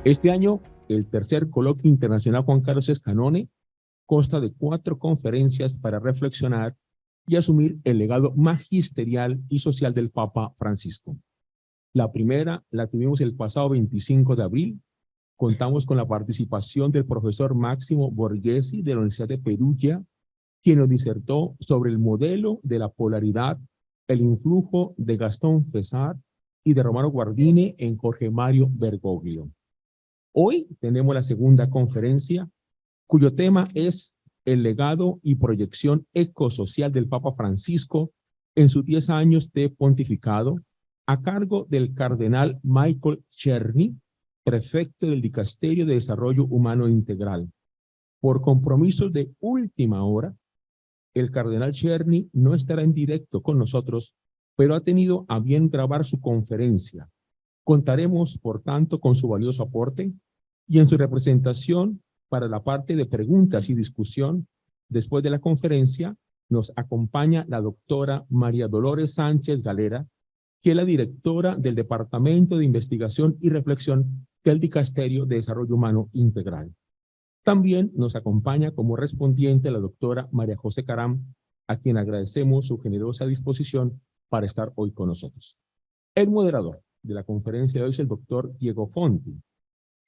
Este año, el tercer Coloquio Internacional Juan Carlos Escanone consta de 4 conferencias para reflexionar y asumir el legado magisterial y social del Papa Francisco. La primera la tuvimos el pasado 25 de abril. Contamos con la participación del profesor Máximo Borghesi de la Universidad de Perugia, quien nos disertó sobre el modelo de la polaridad, el influjo de Gastón Fessard y de Romano Guardini en Jorge Mario Bergoglio. Hoy tenemos la segunda conferencia, cuyo tema es el legado y proyección ecosocial del Papa Francisco en sus 10 años de pontificado, a cargo del cardenal Michael Czerny, prefecto del Dicasterio de Desarrollo Humano Integral. Por compromisos de última hora, el cardenal Czerny no estará en directo con nosotros, pero ha tenido a bien grabar su conferencia. Contaremos, por tanto, con su valioso aporte y en su representación para la parte de preguntas y discusión. Después de la conferencia, nos acompaña la doctora María Dolores Sánchez Galera, que es la directora del Departamento de Investigación y Reflexión del Dicasterio de Desarrollo Humano Integral. También nos acompaña como respondiente la doctora María José Caram, a quien agradecemos su generosa disposición para estar hoy con nosotros. El moderador de la conferencia de hoy es el doctor Diego Fonti.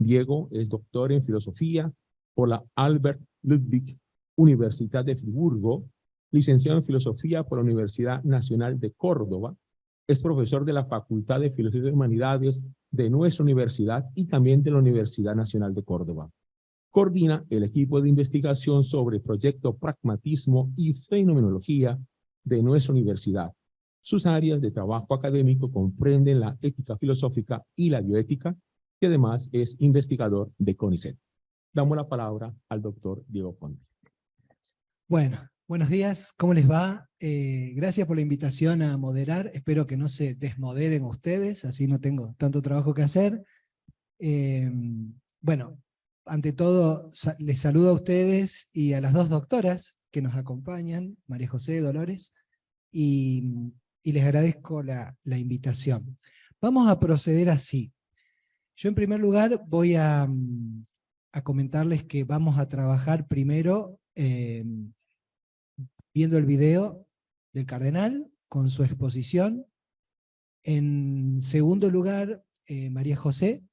Diego es doctor en filosofía por la Albert Ludwig Universidad de Friburgo, licenciado en filosofía por la Universidad Nacional de Córdoba, es profesor de la Facultad de Filosofía y Humanidades de nuestra universidad y también de la Universidad Nacional de Córdoba. Coordina el equipo de investigación sobre el proyecto Pragmatismo y Fenomenología de nuestra universidad. Sus áreas de trabajo académico comprenden la ética filosófica y la bioética, que además es investigador de CONICET. Damos la palabra al doctor Diego Fonti. Bueno, buenos días, ¿cómo les va? Gracias por la invitación a moderar, espero que no se desmoderen ustedes, así no tengo tanto trabajo que hacer. Bueno, ante todo les saludo a ustedes y a las dos doctoras que nos acompañan, María José y Dolores, y les agradezco la invitación. Vamos a proceder así. Yo en primer lugar voy a comentarles que vamos a trabajar primero viendo el video del cardenal con su exposición. En segundo lugar, María José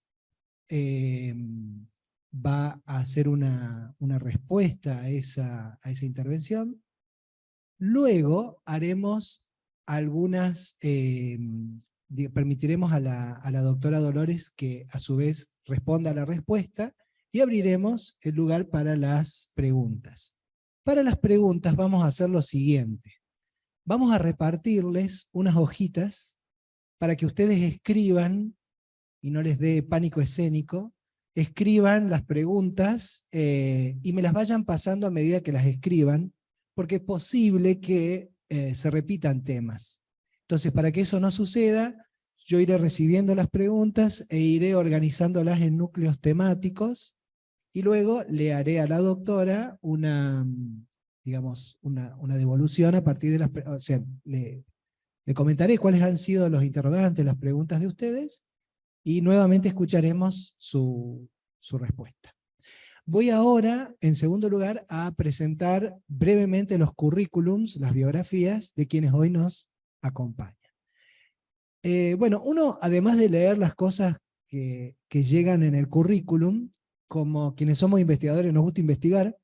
va a hacer una respuesta a esa intervención. Luego haremos algunas, permitiremos a la doctora Dolores que a su vez responda a la respuesta y abriremos el lugar para las preguntas. Para las preguntas vamos a hacer lo siguiente. Vamos a repartirles unas hojitas para que ustedes escriban, y no les dé pánico escénico, escriban las preguntas y me las vayan pasando a medida que las escriban, porque es posible que se repitan temas. Entonces, para que eso no suceda, yo iré recibiendo las preguntas e iré organizándolas en núcleos temáticos, y luego le haré a la doctora una, digamos, una devolución a partir de las preguntas. O sea, le comentaré cuáles han sido los interrogantes, las preguntas de ustedes, y nuevamente escucharemos su respuesta. Voy ahora, en segundo lugar, a presentar brevemente los currículums, las biografías de quienes hoy nos acompañan. Bueno, uno, además de leer las cosas que llegan en el currículum, como quienes somos investigadores nos gusta investigar,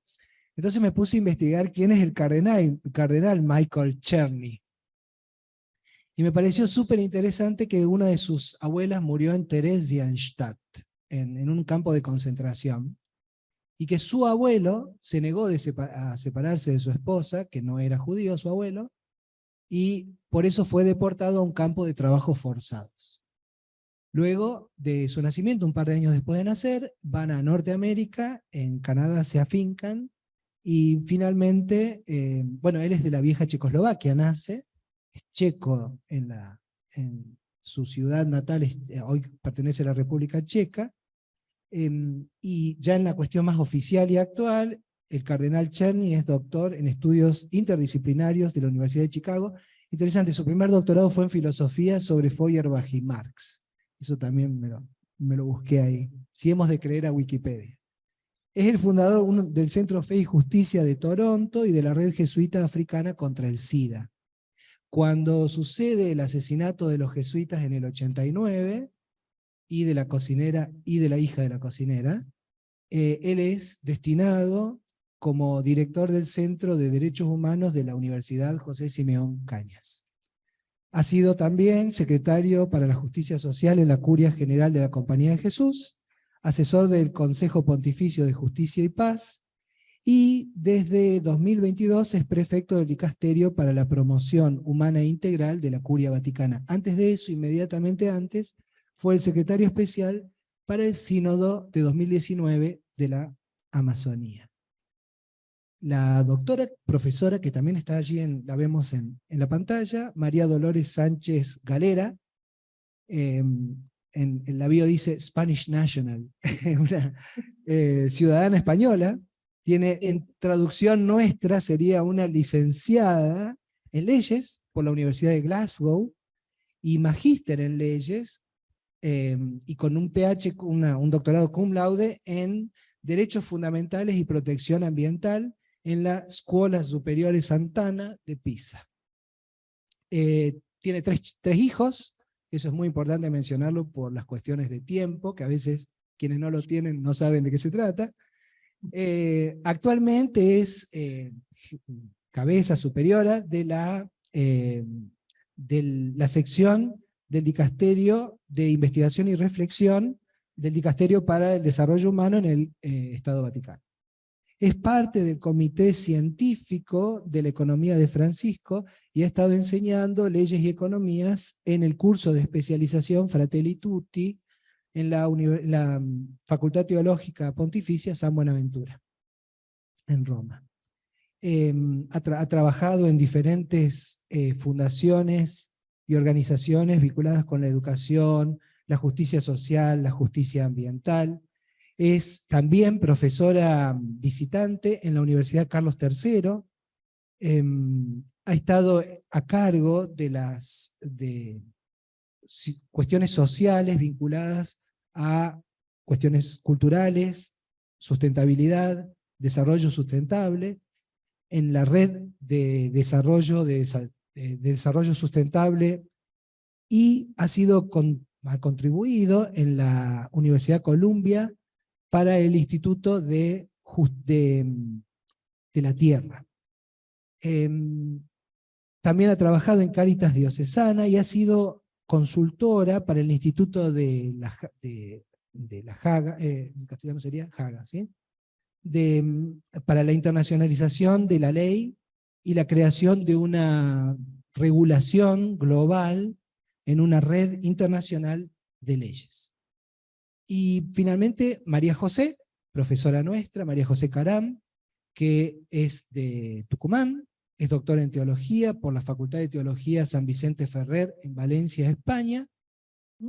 entonces me puse a investigar quién es el cardenal Michael Czerny. Y me pareció súper interesante que una de sus abuelas murió en Theresienstadt, en un campo de concentración, y que su abuelo se negó a separarse de su esposa, que no era judío su abuelo, y por eso fue deportado a un campo de trabajos forzados. Luego de su nacimiento, un par de años después de nacer, van a Norteamérica, en Canadá se afincan, y finalmente, bueno, él es de la vieja Checoslovaquia, nace, es checo en su ciudad natal, hoy pertenece a la República Checa, y ya en la cuestión más oficial y actual, el cardenal Czerny es doctor en estudios interdisciplinarios de la Universidad de Chicago. Interesante, su primer doctorado fue en filosofía sobre Feuerbach y Marx. Eso también me lo busqué ahí. si hemos de creer a Wikipedia. Es el fundador del Centro Fe y Justicia de Toronto y de la Red Jesuita Africana contra el SIDA. Cuando sucede el asesinato de los jesuitas en el 89, y de la cocinera y de la hija de la cocinera, él es destinado como director del Centro de Derechos Humanos de la Universidad José Simeón Cañas. Ha sido también secretario para la Justicia Social en la Curia General de la Compañía de Jesús, asesor del Consejo Pontificio de Justicia y Paz, y desde 2022 es prefecto del Dicasterio para la Promoción Humana e Integral de la Curia Vaticana. Antes de eso, inmediatamente antes, fue el secretario especial para el Sínodo de 2019 de la Amazonía. La doctora profesora, que también está allí, la vemos en la pantalla, María Dolores Sánchez Galera, en la bio dice Spanish National, una ciudadana española, tiene en traducción nuestra, sería una licenciada en leyes por la Universidad de Glasgow, y magíster en leyes, y con un PH, un doctorado cum laude en Derechos Fundamentales y Protección Ambiental en la Scuola Superiore Sant'Anna de Pisa. Tiene tres hijos, eso es muy importante mencionarlo por las cuestiones de tiempo, que a veces quienes no lo tienen no saben de qué se trata. Actualmente es cabeza superiora de la sección del Dicasterio de Investigación y Reflexión del Dicasterio para el Desarrollo Humano en el Estado Vaticano. Es parte del Comité Científico de la Economía de Francisco y ha estado enseñando leyes y economías en el curso de especialización Fratelli Tutti en la Facultad Teológica Pontificia San Buenaventura, en Roma. Ha trabajado en diferentes fundaciones y organizaciones vinculadas con la educación, la justicia social, la justicia ambiental. Es también profesora visitante en la Universidad Carlos III. Ha estado a cargo de cuestiones sociales vinculadas a cuestiones culturales, sustentabilidad, desarrollo sustentable, en la red de desarrollo sustentable, y ha contribuido en la Universidad Columbia para el Instituto de la Tierra. También ha trabajado en Cáritas Diocesana y ha sido consultora para el Instituto de la Haga, en castellano sería Haga, ¿sí? Para la internacionalización de la ley y la creación de una regulación global en una red internacional de leyes. Y finalmente, María José, profesora nuestra, María José Caram, que es de Tucumán, es doctora en Teología por la Facultad de Teología San Vicente Ferrer en Valencia, España.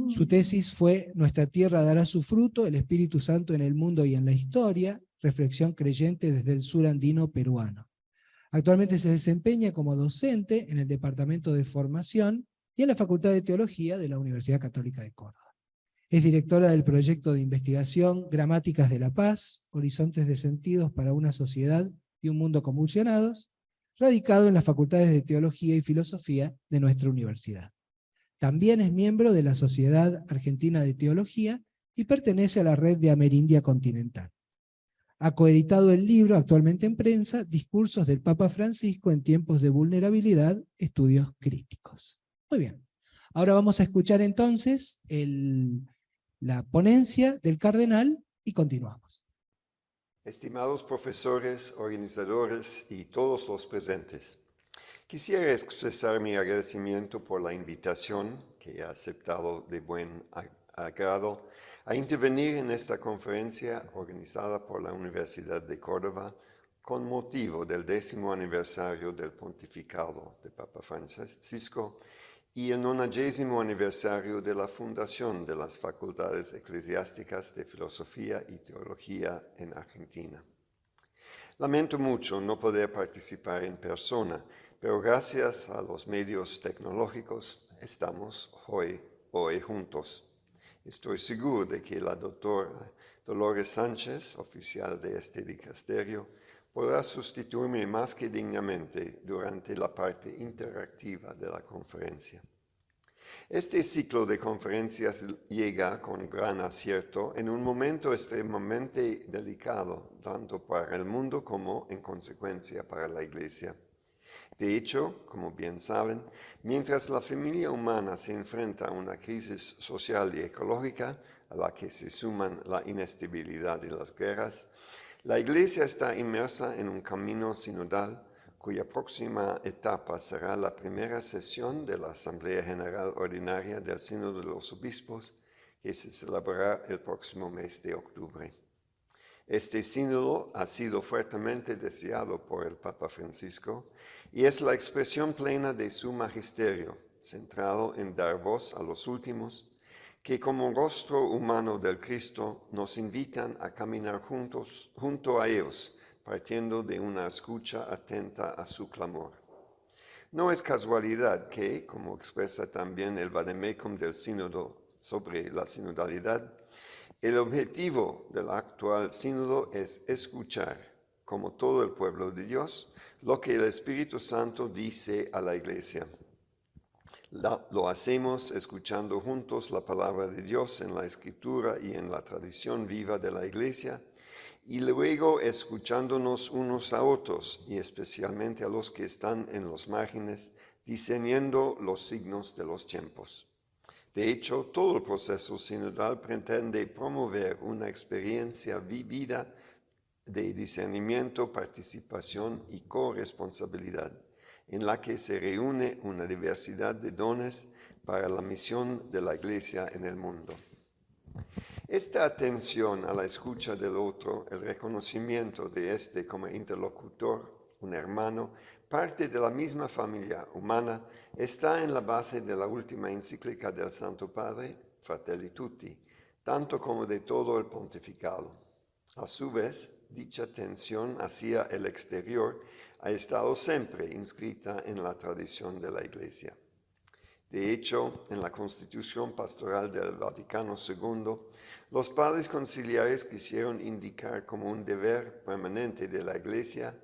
Su tesis fue Nuestra tierra dará su fruto, el Espíritu Santo en el mundo y en la historia, reflexión creyente desde el sur andino peruano. Actualmente se desempeña como docente en el Departamento de Formación y en la Facultad de Teología de la Universidad Católica de Córdoba. Es directora del proyecto de investigación Gramáticas de la Paz, Horizontes de Sentidos para una Sociedad y un Mundo Convulsionados, radicado en las Facultades de Teología y Filosofía de nuestra universidad. También es miembro de la Sociedad Argentina de Teología y pertenece a la red de Amerindia Continental. Ha coeditado el libro, actualmente en prensa, Discursos del Papa Francisco en tiempos de vulnerabilidad, estudios críticos. Muy bien. Ahora vamos a escuchar entonces la ponencia del cardenal y continuamos. Estimados profesores, organizadores y todos los presentes, quisiera expresar mi agradecimiento por la invitación que he aceptado de buen agrado a intervenir en esta conferencia organizada por la Universidad de Córdoba con motivo del 10º aniversario del pontificado de Papa Francisco y el 90º aniversario de la fundación de las Facultades Eclesiásticas de Filosofía y Teología en Argentina. Lamento mucho no poder participar en persona, pero gracias a los medios tecnológicos estamos hoy juntos. Estoy seguro de que la doctora Dolores Sánchez, oficial de este dicasterio, podrá sustituirme más que dignamente durante la parte interactiva de la conferencia. Este ciclo de conferencias llega con gran acierto en un momento extremadamente delicado, tanto para el mundo como, en consecuencia, para la Iglesia. De hecho, como bien saben, mientras la familia humana se enfrenta a una crisis social y ecológica, a la que se suman la inestabilidad y las guerras, la Iglesia está inmersa en un camino sinodal cuya próxima etapa será la primera sesión de la Asamblea General Ordinaria del Sínodo de los Obispos, que se celebrará el próximo mes de octubre. Este sínodo ha sido fuertemente deseado por el Papa Francisco y es la expresión plena de su magisterio, centrado en dar voz a los últimos, que como rostro humano del Cristo nos invitan a caminar junto a ellos, partiendo de una escucha atenta a su clamor. No es casualidad que, como expresa también el vademecum del sínodo sobre la sinodalidad, el objetivo del actual sínodo es escuchar, como todo el pueblo de Dios, lo que el Espíritu Santo dice a la Iglesia. Lo hacemos escuchando juntos la palabra de Dios en la Escritura y en la tradición viva de la Iglesia, y luego escuchándonos unos a otros, y especialmente a los que están en los márgenes, discerniendo los signos de los tiempos. De hecho, todo el proceso sinodal pretende promover una experiencia vivida de discernimiento, participación y corresponsabilidad, en la que se reúne una diversidad de dones para la misión de la Iglesia en el mundo. Esta atención a la escucha del otro, el reconocimiento de este como interlocutor, un hermano, parte de la misma familia humana, está en la base de la última encíclica del Santo Padre, Fratelli Tutti, tanto como de todo el pontificado. A su vez, dicha tensión hacia el exterior ha estado siempre inscrita en la tradición de la Iglesia. De hecho, en la Constitución Pastoral del Vaticano II, los padres conciliares quisieron indicar como un deber permanente de la Iglesia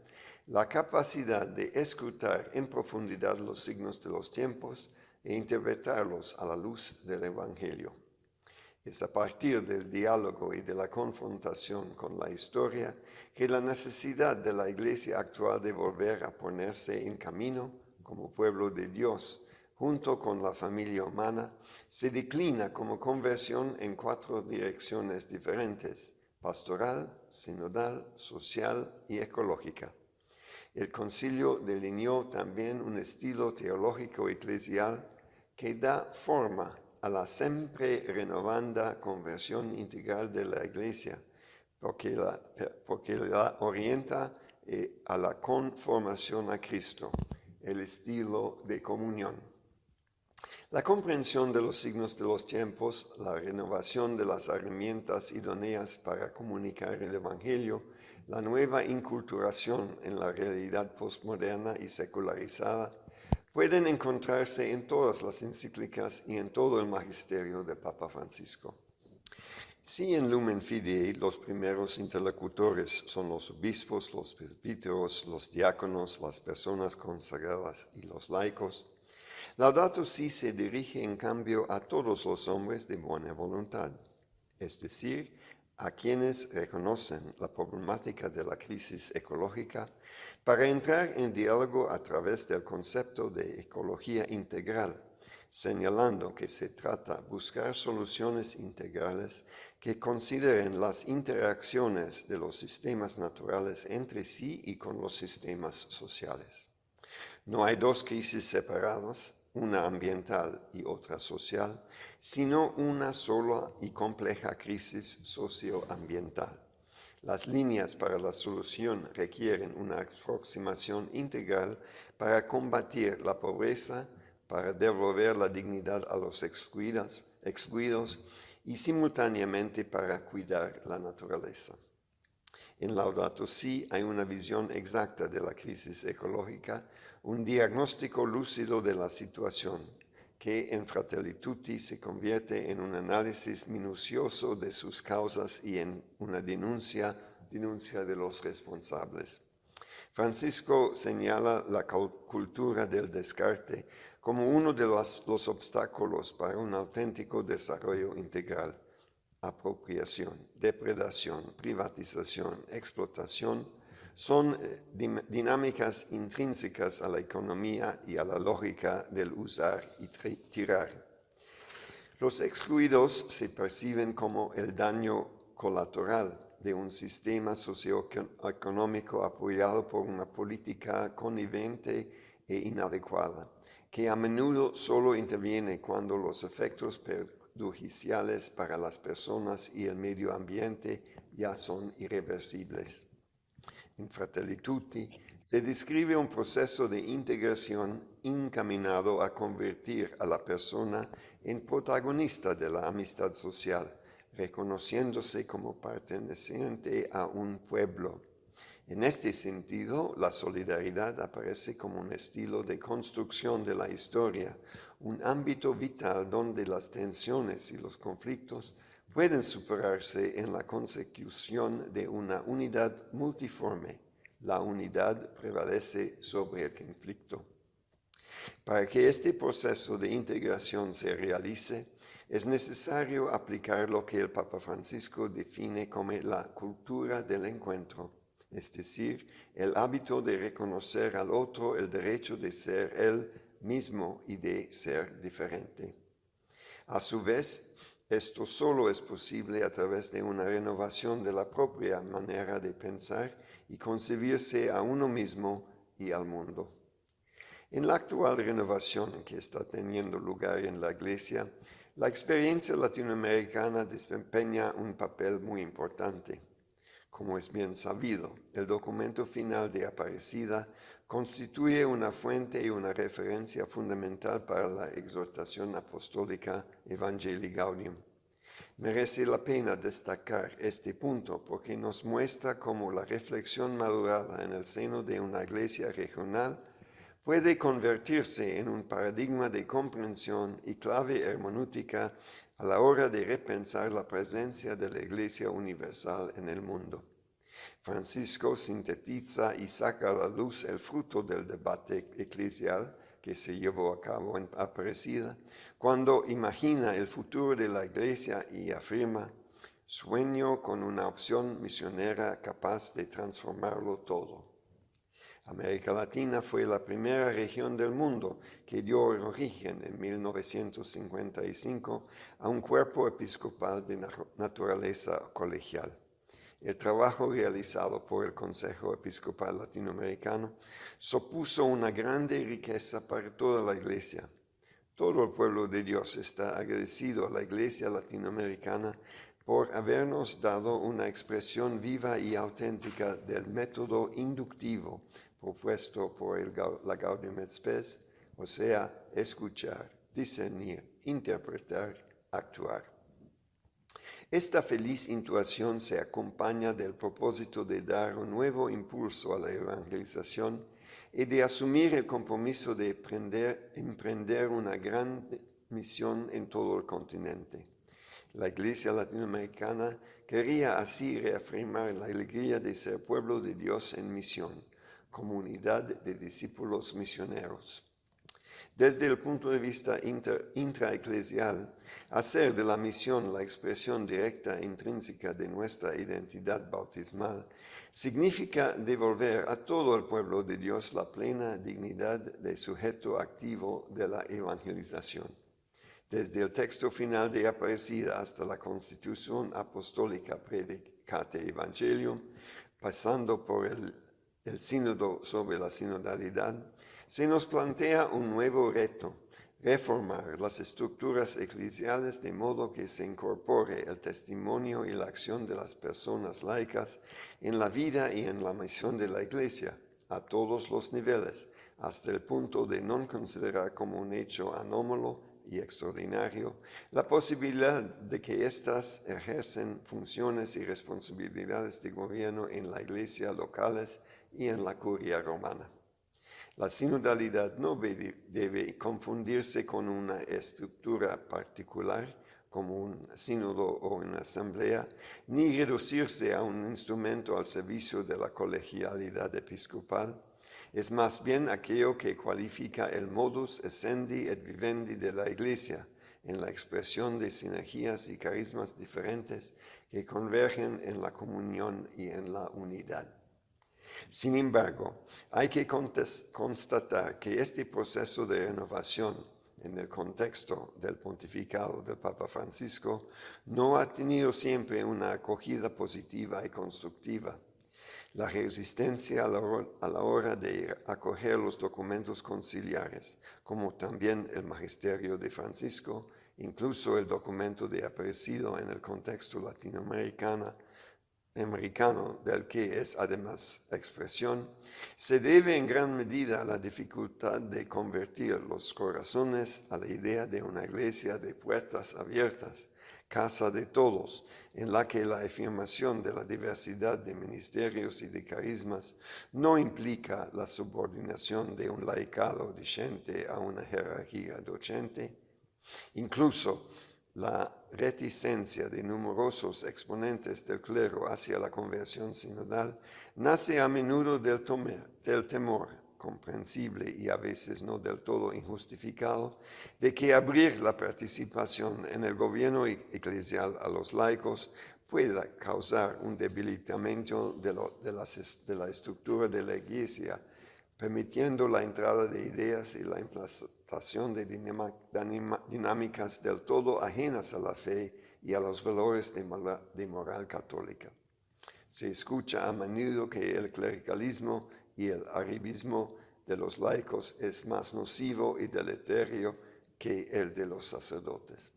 la capacidad de escrutar en profundidad los signos de los tiempos e interpretarlos a la luz del Evangelio. Es a partir del diálogo y de la confrontación con la historia que la necesidad de la Iglesia actual de volver a ponerse en camino como pueblo de Dios, junto con la familia humana, se declina como conversión en 4 direcciones diferentes: pastoral, sinodal, social y ecológica. El concilio delineó también un estilo teológico eclesial que da forma a la siempre renovanda conversión integral de la Iglesia, porque la orienta a la conformación a Cristo, el estilo de comunión. La comprensión de los signos de los tiempos, la renovación de las herramientas idóneas para comunicar el Evangelio, la nueva inculturación en la realidad postmoderna y secularizada, pueden encontrarse en todas las encíclicas y en todo el magisterio del Papa Francisco. Si en Lumen Fidei los primeros interlocutores son los obispos, los presbíteros, los diáconos, las personas consagradas y los laicos, Laudato Si se dirige en cambio a todos los hombres de buena voluntad, es decir, a quienes reconocen la problemática de la crisis ecológica para entrar en diálogo a través del concepto de ecología integral, señalando que se trata de buscar soluciones integrales que consideren las interacciones de los sistemas naturales entre sí y con los sistemas sociales. No hay 2 crisis separadas, una ambiental y otra social, sino una sola y compleja crisis socioambiental. Las líneas para la solución requieren una aproximación integral para combatir la pobreza, para devolver la dignidad a los excluidos y simultáneamente para cuidar la naturaleza. En Laudato Si hay una visión exacta de la crisis ecológica, un diagnóstico lúcido de la situación, que en Fratelli Tutti se convierte en un análisis minucioso de sus causas y en una denuncia de los responsables. Francisco señala la cultura del descarte como uno de los obstáculos para un auténtico desarrollo integral. Apropiación, depredación, privatización, explotación son dinámicas intrínsecas a la economía y a la lógica del usar y tirar. Los excluidos se perciben como el daño colateral de un sistema socioeconómico apoyado por una política connivente e inadecuada, que a menudo solo interviene cuando los efectos perjudiciales para las personas y el medio ambiente ya son irreversibles. En Fratelli Tutti se describe un proceso de integración encaminado a convertir a la persona en protagonista de la amistad social, reconociéndose como perteneciente a un pueblo. En este sentido, la solidaridad aparece como un estilo de construcción de la historia, un ámbito vital donde las tensiones y los conflictos pueden superarse en la consecución de una unidad multiforme. La unidad prevalece sobre el conflicto. Para que este proceso de integración se realice, es necesario aplicar lo que el Papa Francisco define como la cultura del encuentro, es decir, el hábito de reconocer al otro el derecho de ser él mismo y de ser diferente. A su vez, esto solo es posible a través de una renovación de la propia manera de pensar y concebirse a uno mismo y al mundo. En la actual renovación que está teniendo lugar en la Iglesia, la experiencia latinoamericana desempeña un papel muy importante. Como es bien sabido, el documento final de Aparecida constituye una fuente y una referencia fundamental para la exhortación apostólica Evangelii Gaudium. Merece la pena destacar este punto porque nos muestra cómo la reflexión madurada en el seno de una iglesia regional puede convertirse en un paradigma de comprensión y clave hermenéutica a la hora de repensar la presencia de la Iglesia universal en el mundo. Francisco sintetiza y saca a la luz el fruto del debate eclesial que se llevó a cabo en Aparecida, cuando imagina el futuro de la Iglesia y afirma: sueño con una opción misionera capaz de transformarlo todo. América Latina fue la primera región del mundo que dio origen en 1955 a un cuerpo episcopal de naturaleza colegial. El trabajo realizado por el Consejo Episcopal Latinoamericano supuso una grande riqueza para toda la Iglesia. Todo el pueblo de Dios está agradecido a la Iglesia latinoamericana por habernos dado una expresión viva y auténtica del método inductivo propuesto por la Gaudium et Spes, o sea, escuchar, discernir, interpretar, actuar. Esta feliz intuición se acompaña del propósito de dar un nuevo impulso a la evangelización y de asumir el compromiso de emprender una gran misión en todo el continente. La Iglesia latinoamericana quería así reafirmar la alegría de ser pueblo de Dios en misión, comunidad de discípulos misioneros. Desde el punto de vista intraeclesial, hacer de la misión la expresión directa e intrínseca de nuestra identidad bautismal significa devolver a todo el pueblo de Dios la plena dignidad de sujeto activo de la evangelización. Desde el texto final de Aparecida hasta la Constitución Apostólica Predicate Evangelium, pasando por el sínodo sobre la sinodalidad, se nos plantea un nuevo reto: reformar las estructuras eclesiales de modo que se incorpore el testimonio y la acción de las personas laicas en la vida y en la misión de la Iglesia, a todos los niveles, hasta el punto de no considerar como un hecho anómalo y extraordinario la posibilidad de que éstas ejercen funciones y responsabilidades de gobierno en la Iglesia locales y en la curia romana. La sinodalidad no debe confundirse con una estructura particular, como un sínodo o una asamblea, ni reducirse a un instrumento al servicio de la colegialidad episcopal. Es más bien aquello que cualifica el modus essendi et vivendi de la Iglesia, en la expresión de sinergias y carismas diferentes que convergen en la comunión y en la unidad. Sin embargo, hay que constatar que este proceso de renovación en el contexto del pontificado del Papa Francisco no ha tenido siempre una acogida positiva y constructiva. La resistencia a la hora de acoger los documentos conciliares, como también el magisterio de Francisco, incluso el documento de Aparecido en el contexto latinoamericano, del que es además expresión, se debe en gran medida a la dificultad de convertir los corazones a la idea de una iglesia de puertas abiertas, casa de todos, en la que la afirmación de la diversidad de ministerios y de carismas no implica la subordinación de un laicado discente a una jerarquía docente. Incluso la reticencia de numerosos exponentes del clero hacia la conversión sinodal nace a menudo del temor, comprensible y a veces no del todo injustificado, de que abrir la participación en el gobierno eclesial a los laicos pueda causar un debilitamiento de la estructura de la Iglesia, permitiendo la entrada de ideas y la implantación de dinámicas del todo ajenas a la fe y a los valores de moral católica. Se escucha a menudo que el clericalismo y el arribismo de los laicos es más nocivo y deleterio que el de los sacerdotes.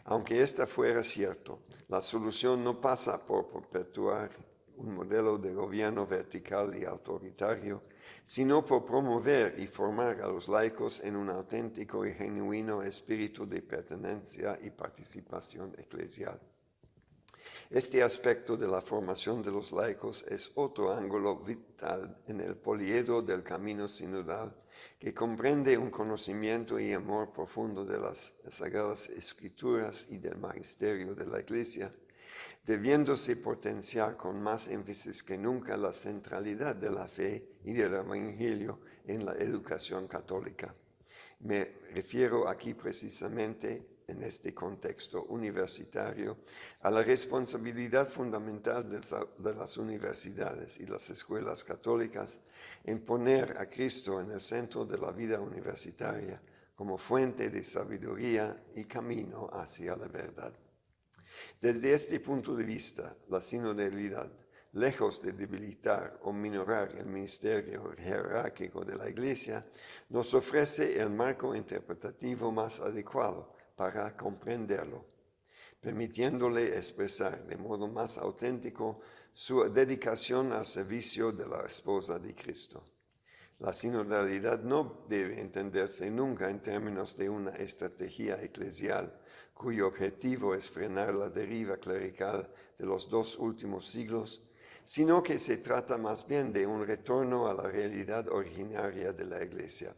Aunque esto fuera cierto, la solución no pasa por perpetuar un modelo de gobierno vertical y autoritario, sino por promover y formar a los laicos en un auténtico y genuino espíritu de pertenencia y participación eclesial. Este aspecto de la formación de los laicos es otro ángulo vital en el poliedro del camino sinodal, que comprende un conocimiento y amor profundo de las Sagradas Escrituras y del magisterio de la Iglesia, debiéndose potenciar con más énfasis que nunca la centralidad de la fe y del Evangelio en la educación católica. Me refiero aquí precisamente, en este contexto universitario, a la responsabilidad fundamental de las universidades y las escuelas católicas en poner a Cristo en el centro de la vida universitaria como fuente de sabiduría y camino hacia la verdad. Desde este punto de vista, la sinodalidad, lejos de debilitar o minorar el ministerio jerárquico de la Iglesia, nos ofrece el marco interpretativo más adecuado para comprenderlo, permitiéndole expresar de modo más auténtico su dedicación al servicio de la esposa de Cristo. La sinodalidad no debe entenderse nunca en términos de una estrategia eclesial cuyo objetivo es frenar la deriva clerical de los 2 últimos siglos, sino que se trata más bien de un retorno a la realidad originaria de la Iglesia.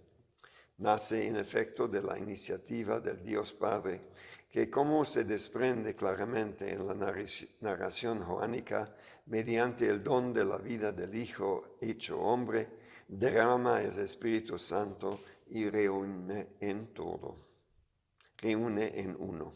Nace en efecto de la iniciativa del Dios Padre, que como se desprende claramente en la narración joánica, mediante el don de la vida del Hijo hecho hombre, derrama el Espíritu Santo y reúne en todo, reúne en uno.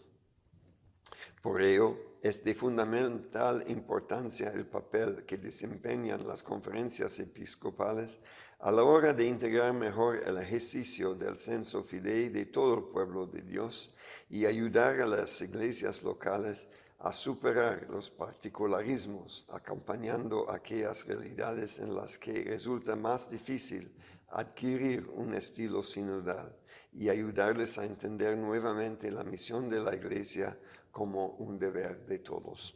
Por ello, es de fundamental importancia el papel que desempeñan las conferencias episcopales a la hora de integrar mejor el ejercicio del sensu fidei de todo el pueblo de Dios y ayudar a las iglesias locales a superar los particularismos, acompañando aquellas realidades en las que resulta más difícil adquirir un estilo sinodal y ayudarles a entender nuevamente la misión de la Iglesia como un deber de todos.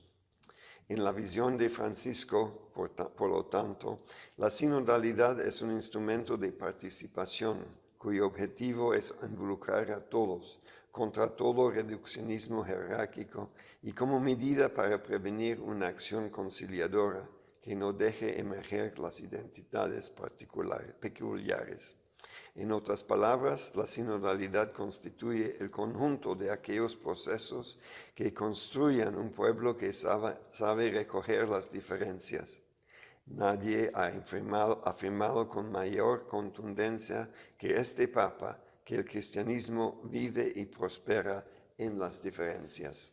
En la visión de Francisco, por lo tanto, la sinodalidad es un instrumento de participación cuyo objetivo es involucrar a todos contra todo reduccionismo jerárquico y como medida para prevenir una acción conciliadora que no deje emerger las identidades peculiares. En otras palabras, la sinodalidad constituye el conjunto de aquellos procesos que construyan un pueblo que sabe recoger las diferencias. Nadie ha afirmado con mayor contundencia que este Papa que el cristianismo vive y prospera en las diferencias.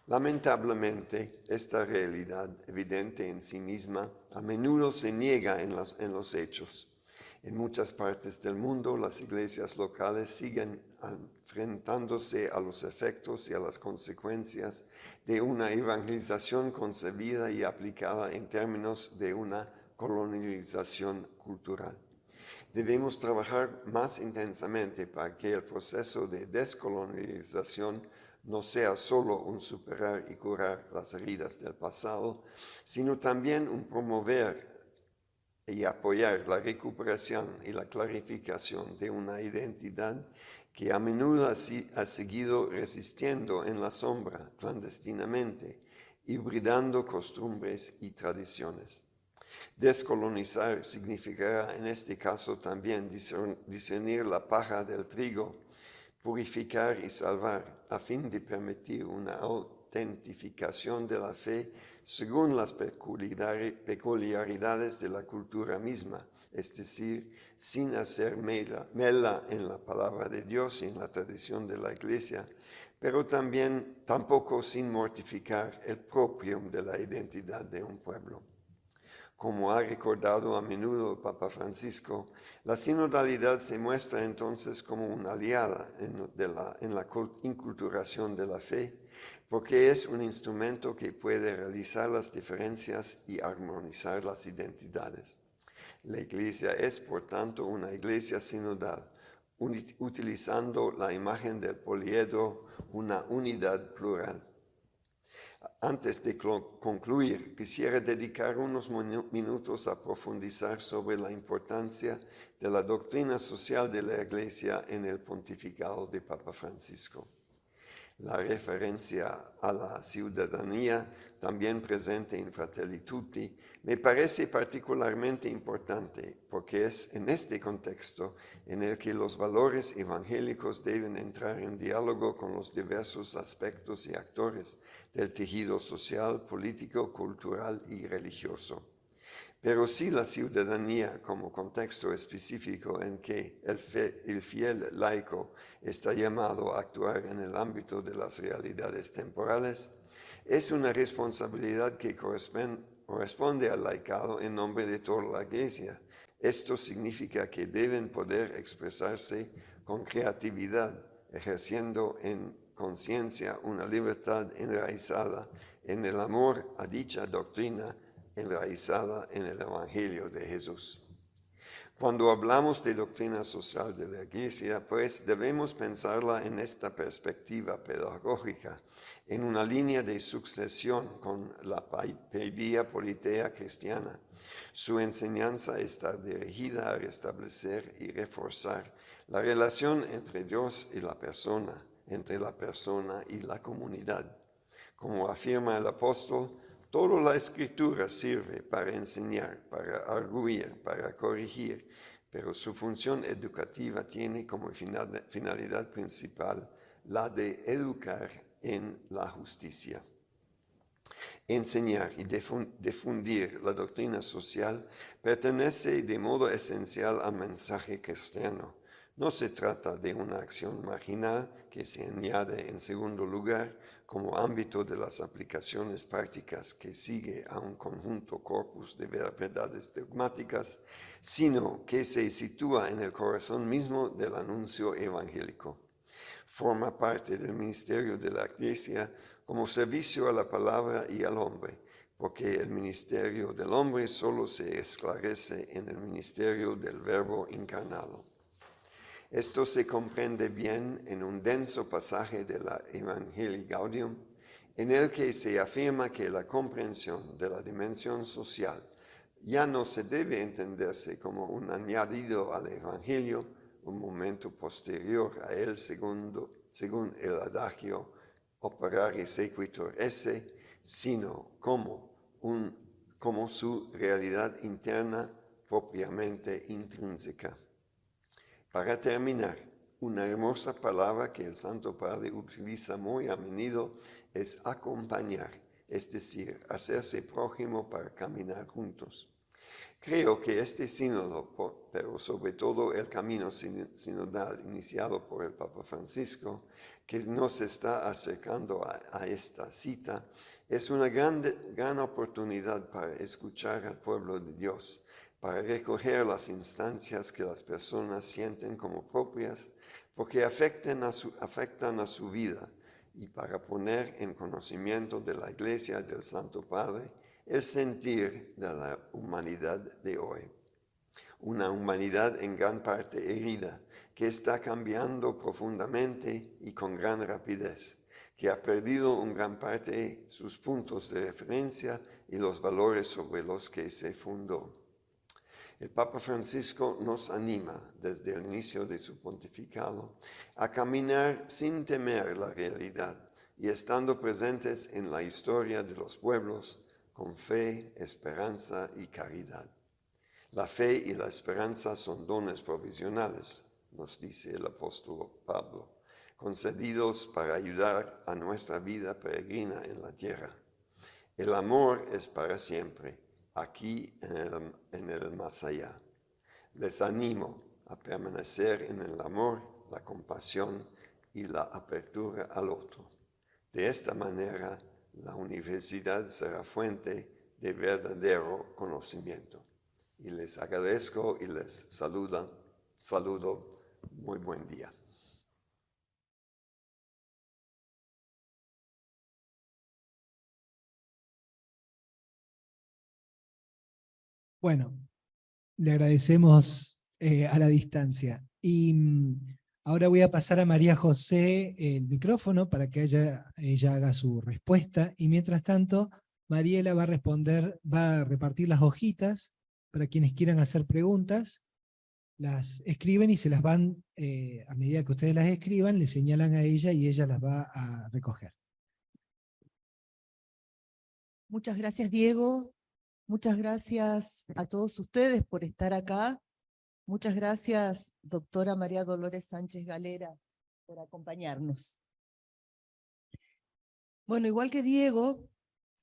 Lamentablemente, esta realidad evidente en sí misma a menudo se niega en los hechos. En muchas partes del mundo, las iglesias locales siguen enfrentándose a los efectos y a las consecuencias de una evangelización concebida y aplicada en términos de una colonialización cultural. Debemos trabajar más intensamente para que el proceso de descolonialización no sea solo un superar y curar las heridas del pasado, sino también un promover y apoyar la recuperación y la clarificación de una identidad que a menudo ha seguido resistiendo en la sombra clandestinamente, hibridando costumbres y tradiciones. Descolonizar significará en este caso también discernir la paja del trigo, purificar y salvar a fin de permitir una autentificación de la fe según las peculiaridades de la cultura misma, es decir, sin hacer mella en la palabra de Dios y en la tradición de la Iglesia, pero tampoco sin mortificar el propio de la identidad de un pueblo. Como ha recordado a menudo el Papa Francisco, la sinodalidad se muestra entonces como una aliada en la inculturación de la fe, porque es un instrumento que puede realizar las diferencias y armonizar las identidades. La Iglesia es, por tanto, una Iglesia sinodal, utilizando la imagen del poliedro, una unidad plural. Antes de concluir, quisiera dedicar unos minutos a profundizar sobre la importancia de la doctrina social de la Iglesia en el pontificado de Papa Francisco. La referencia a la ciudadanía, también presente en Fratelli Tutti, me parece particularmente importante porque es en este contexto en el que los valores evangélicos deben entrar en diálogo con los diversos aspectos y actores del tejido social, político, cultural y religioso. Pero sí la ciudadanía como contexto específico en que el fiel laico está llamado a actuar en el ámbito de las realidades temporales, es una responsabilidad que corresponde al laicado en nombre de toda la Iglesia. Esto significa que deben poder expresarse con creatividad, ejerciendo en conciencia una libertad enraizada en el amor a dicha doctrina enraizada en el Evangelio de Jesús. Cuando hablamos de doctrina social de la Iglesia, pues debemos pensarla en esta perspectiva pedagógica, en una línea de sucesión con la paideia politea cristiana. Su enseñanza está dirigida a restablecer y reforzar la relación entre Dios y la persona, entre la persona y la comunidad. Como afirma el apóstol, toda la Escritura sirve para enseñar, para arguir, para corregir, pero su función educativa tiene como finalidad principal la de educar en la justicia. Enseñar y difundir la doctrina social pertenece de modo esencial al mensaje cristiano. No se trata de una acción marginal que se añade en segundo lugar como ámbito de las aplicaciones prácticas que sigue a un conjunto corpus de verdades dogmáticas, sino que se sitúa en el corazón mismo del anuncio evangélico. Forma parte del ministerio de la Iglesia como servicio a la palabra y al hombre, porque el ministerio del hombre solo se esclarece en el ministerio del Verbo encarnado. Esto se comprende bien en un denso pasaje de la Evangelii Gaudium, en el que se afirma que la comprensión de la dimensión social ya no se debe entenderse como un añadido al Evangelio, un momento posterior a él según el adagio operare sequitur esse, sino como un como su realidad interna propiamente intrínseca. Para terminar, una hermosa palabra que el Santo Padre utiliza muy a menudo es acompañar, es decir, hacerse prójimo para caminar juntos. Creo que este sínodo, pero sobre todo el camino sinodal iniciado por el Papa Francisco, que nos está acercando a esta cita, es una gran oportunidad para escuchar al pueblo de Dios, para recoger las instancias que las personas sienten como propias, porque afectan a su vida, y para poner en conocimiento de la Iglesia del Santo Padre el sentir de la humanidad de hoy. Una humanidad en gran parte herida, que está cambiando profundamente y con gran rapidez, que ha perdido en gran parte sus puntos de referencia y los valores sobre los que se fundó. El Papa Francisco nos anima desde el inicio de su pontificado a caminar sin temer la realidad y estando presentes en la historia de los pueblos con fe, esperanza y caridad. La fe y la esperanza son dones provisionales, nos dice el apóstol Pablo, concedidos para ayudar a nuestra vida peregrina en la tierra. El amor es para siempre, aquí en el más allá. Les animo a permanecer en el amor, la compasión y la apertura al otro. De esta manera, la universidad será fuente de verdadero conocimiento. Y les agradezco y les saludo. Muy buen día. Bueno, le agradecemos a la distancia. Y ahora voy a pasar a María José el micrófono para que ella haga su respuesta. Y mientras tanto, Mariela va a repartir las hojitas para quienes quieran hacer preguntas. Las escriben y se las van, a medida que ustedes las escriban, le señalan a ella y ella las va a recoger. Muchas gracias, Diego. Muchas gracias a todos ustedes por estar acá. Muchas gracias, doctora María Dolores Sánchez Galera, por acompañarnos. Bueno, igual que Diego,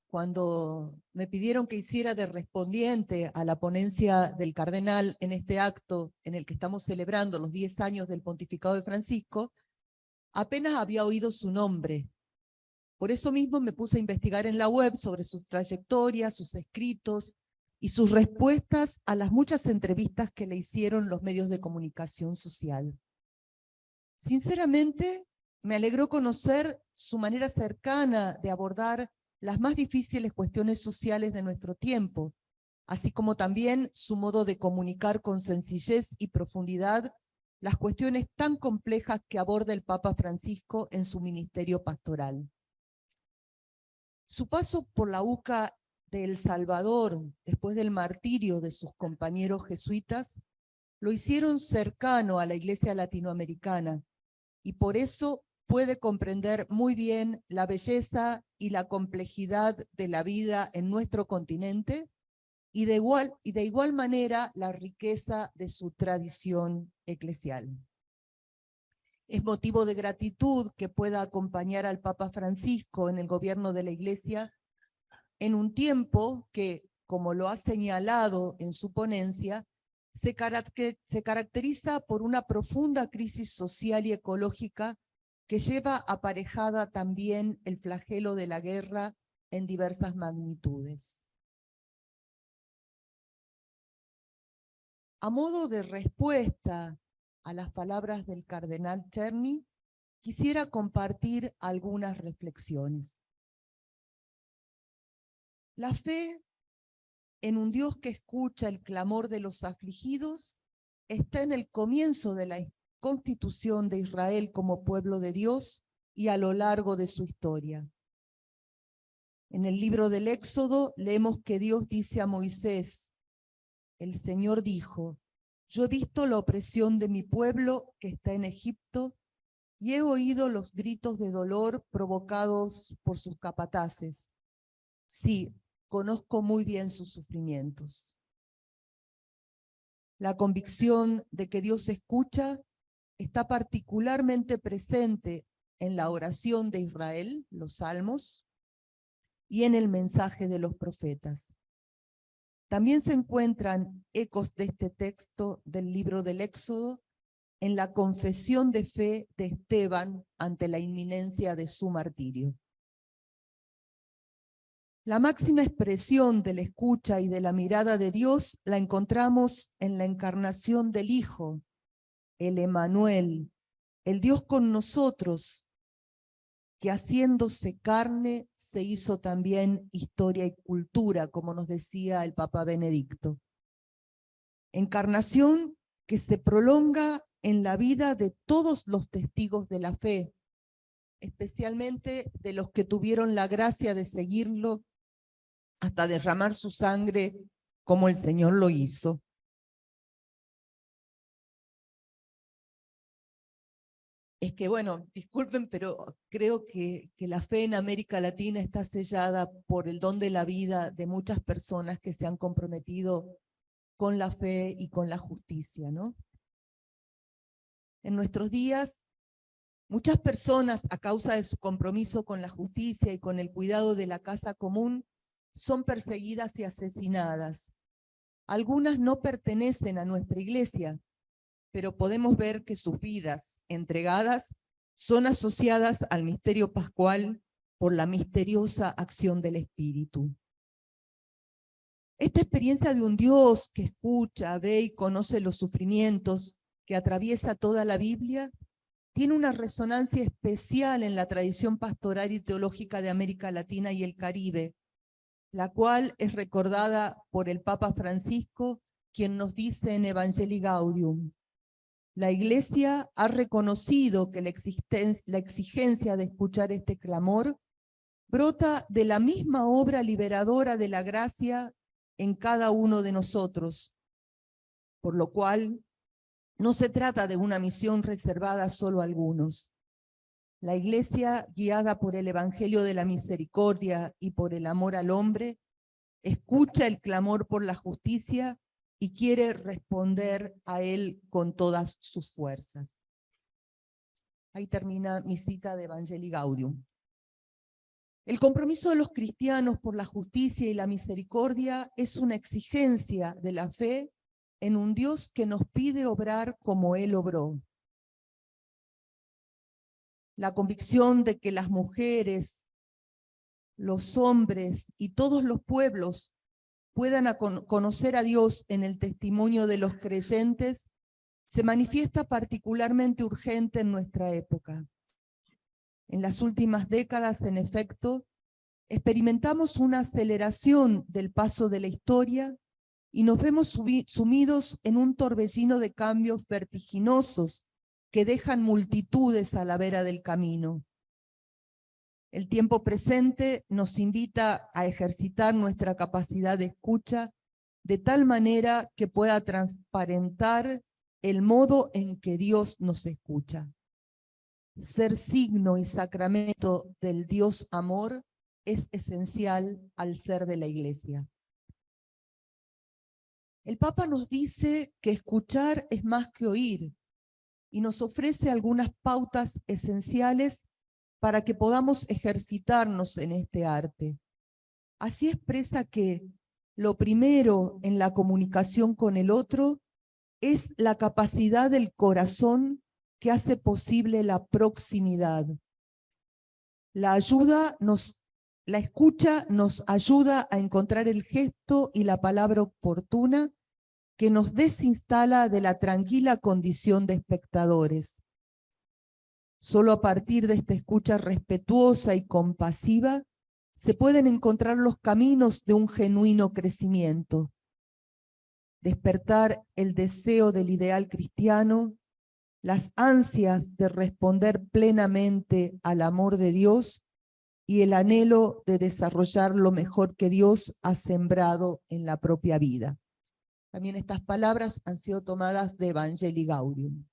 cuando me pidieron que hiciera de respondiente a la ponencia del cardenal en este acto en el que estamos celebrando los 10 años del pontificado de Francisco, apenas había oído su nombre. Por eso mismo me puse a investigar en la web sobre su trayectoria, sus escritos y sus respuestas a las muchas entrevistas que le hicieron los medios de comunicación social. Sinceramente, me alegró conocer su manera cercana de abordar las más difíciles cuestiones sociales de nuestro tiempo, así como también su modo de comunicar con sencillez y profundidad las cuestiones tan complejas que aborda el Papa Francisco en su ministerio pastoral. Su paso por la UCA de El Salvador, después del martirio de sus compañeros jesuitas, lo hicieron cercano a la Iglesia latinoamericana, y por eso puede comprender muy bien la belleza y la complejidad de la vida en nuestro continente, y de igual manera la riqueza de su tradición eclesial. Es motivo de gratitud que pueda acompañar al Papa Francisco en el gobierno de la Iglesia en un tiempo que, como lo ha señalado en su ponencia, se caracteriza por una profunda crisis social y ecológica que lleva aparejada también el flagelo de la guerra en diversas magnitudes. A modo de respuesta a las palabras del cardenal Czerny, quisiera compartir algunas reflexiones. La fe en un Dios que escucha el clamor de los afligidos está en el comienzo de la constitución de Israel como pueblo de Dios y a lo largo de su historia. En el libro del Éxodo leemos que Dios dice a Moisés: el Señor dijo, yo he visto la opresión de mi pueblo que está en Egipto y he oído los gritos de dolor provocados por sus capataces. Sí, conozco muy bien sus sufrimientos. La convicción de que Dios escucha está particularmente presente en la oración de Israel, los salmos, y en el mensaje de los profetas. También se encuentran ecos de este texto del libro del Éxodo en la confesión de fe de Esteban ante la inminencia de su martirio. La máxima expresión de la escucha y de la mirada de Dios la encontramos en la encarnación del Hijo, el Emmanuel, el Dios con nosotros, que haciéndose carne se hizo también historia y cultura, como nos decía el Papa Benedicto. Encarnación que se prolonga en la vida de todos los testigos de la fe, especialmente de los que tuvieron la gracia de seguirlo hasta derramar su sangre como el Señor lo hizo. Es que, bueno, disculpen, pero creo que la fe en América Latina está sellada por el don de la vida de muchas personas que se han comprometido con la fe y con la justicia, ¿no? En nuestros días, muchas personas, a causa de su compromiso con la justicia y con el cuidado de la casa común, son perseguidas y asesinadas. Algunas no pertenecen a nuestra iglesia, pero podemos ver que sus vidas entregadas son asociadas al misterio pascual por la misteriosa acción del Espíritu. Esta experiencia de un Dios que escucha, ve y conoce los sufrimientos que atraviesa toda la Biblia tiene una resonancia especial en la tradición pastoral y teológica de América Latina y el Caribe, la cual es recordada por el Papa Francisco, quien nos dice en Evangelii Gaudium: la Iglesia ha reconocido que la exigencia de escuchar este clamor brota de la misma obra liberadora de la gracia en cada uno de nosotros, por lo cual no se trata de una misión reservada solo a algunos. La Iglesia, guiada por el Evangelio de la Misericordia y por el amor al hombre, escucha el clamor por la justicia y quiere responder a él con todas sus fuerzas. Ahí termina mi cita de Evangelii Gaudium. El compromiso de los cristianos por la justicia y la misericordia es una exigencia de la fe en un Dios que nos pide obrar como Él obró. La convicción de que las mujeres, los hombres y todos los pueblos puedan conocer a Dios en el testimonio de los creyentes se manifiesta particularmente urgente en nuestra época. En las últimas décadas, en efecto, experimentamos una aceleración del paso de la historia y nos vemos sumidos en un torbellino de cambios vertiginosos que dejan multitudes a la vera del camino. El tiempo presente nos invita a ejercitar nuestra capacidad de escucha de tal manera que pueda transparentar el modo en que Dios nos escucha. Ser signo y sacramento del Dios amor es esencial al ser de la Iglesia. El Papa nos dice que escuchar es más que oír y nos ofrece algunas pautas esenciales para que podamos ejercitarnos en este arte. Así expresa que lo primero en la comunicación con el otro es la capacidad del corazón que hace posible la proximidad. La escucha nos ayuda a encontrar el gesto y la palabra oportuna que nos desinstala de la tranquila condición de espectadores. Solo a partir de esta escucha respetuosa y compasiva se pueden encontrar los caminos de un genuino crecimiento. Despertar el deseo del ideal cristiano, las ansias de responder plenamente al amor de Dios y el anhelo de desarrollar lo mejor que Dios ha sembrado en la propia vida. También estas palabras han sido tomadas de Evangelii Gaudium.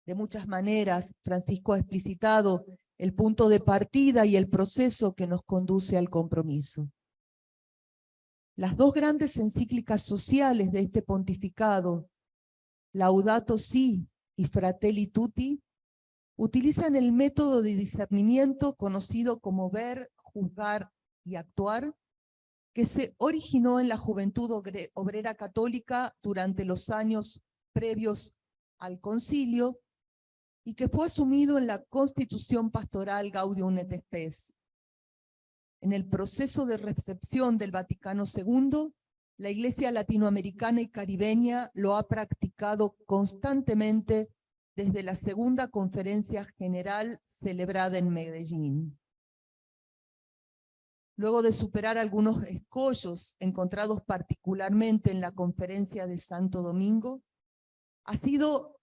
De muchas maneras, Francisco ha explicitado el punto de partida y el proceso que nos conduce al compromiso. Las dos grandes encíclicas sociales de este pontificado, Laudato Si y Fratelli Tutti, utilizan el método de discernimiento conocido como ver, juzgar y actuar, que se originó en la Juventud Obrera Católica durante los años previos al concilio y que fue asumido en la Constitución Pastoral Gaudium et Spes. En el proceso de recepción del Vaticano II, la Iglesia latinoamericana y caribeña lo ha practicado constantemente desde la segunda conferencia general celebrada en Medellín. Luego de superar algunos escollos encontrados particularmente en la conferencia de Santo Domingo, ha sido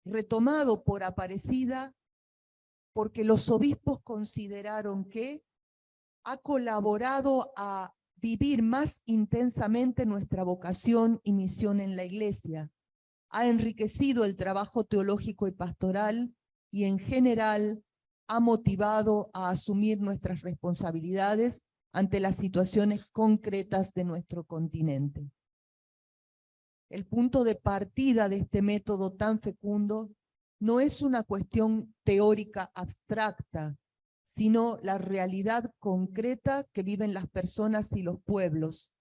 retomado por Aparecida porque los obispos consideraron que ha colaborado a vivir más intensamente nuestra vocación y misión en la Iglesia, ha enriquecido el trabajo teológico y pastoral y en general ha motivado a asumir nuestras responsabilidades ante las situaciones concretas de nuestro continente. El punto de partida de este método tan fecundo no es una cuestión teórica abstracta, sino la realidad concreta que viven las personas y los pueblos,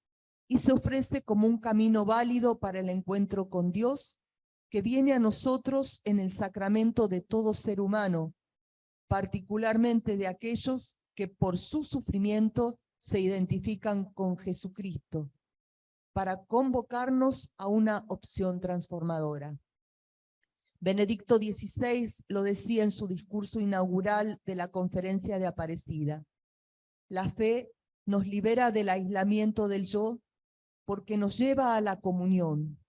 y se ofrece como un camino válido para el encuentro con Dios, que viene a nosotros en el sacramento de todo ser humano, particularmente de aquellos que por su sufrimiento se identifican con Jesucristo, para convocarnos a una opción transformadora. Benedicto XVI lo decía en su discurso inaugural de la Conferencia de Aparecida. La fe nos libera del aislamiento del yo porque nos lleva a la comunión.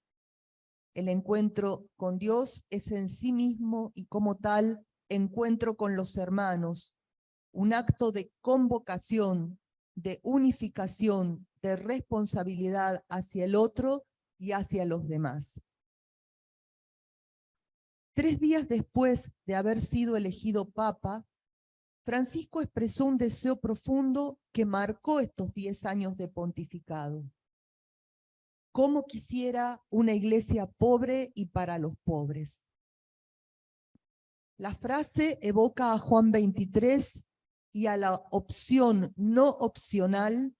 El encuentro con Dios es en sí mismo y como tal encuentro con los hermanos, un acto de convocación, de unificación, de responsabilidad hacia el otro y hacia los demás. 3 días después de haber sido elegido Papa, Francisco expresó un deseo profundo que marcó estos 10 años de pontificado. ¿Cómo quisiera una iglesia pobre y para los pobres? La frase evoca a Juan 23 y a la opción no opcional,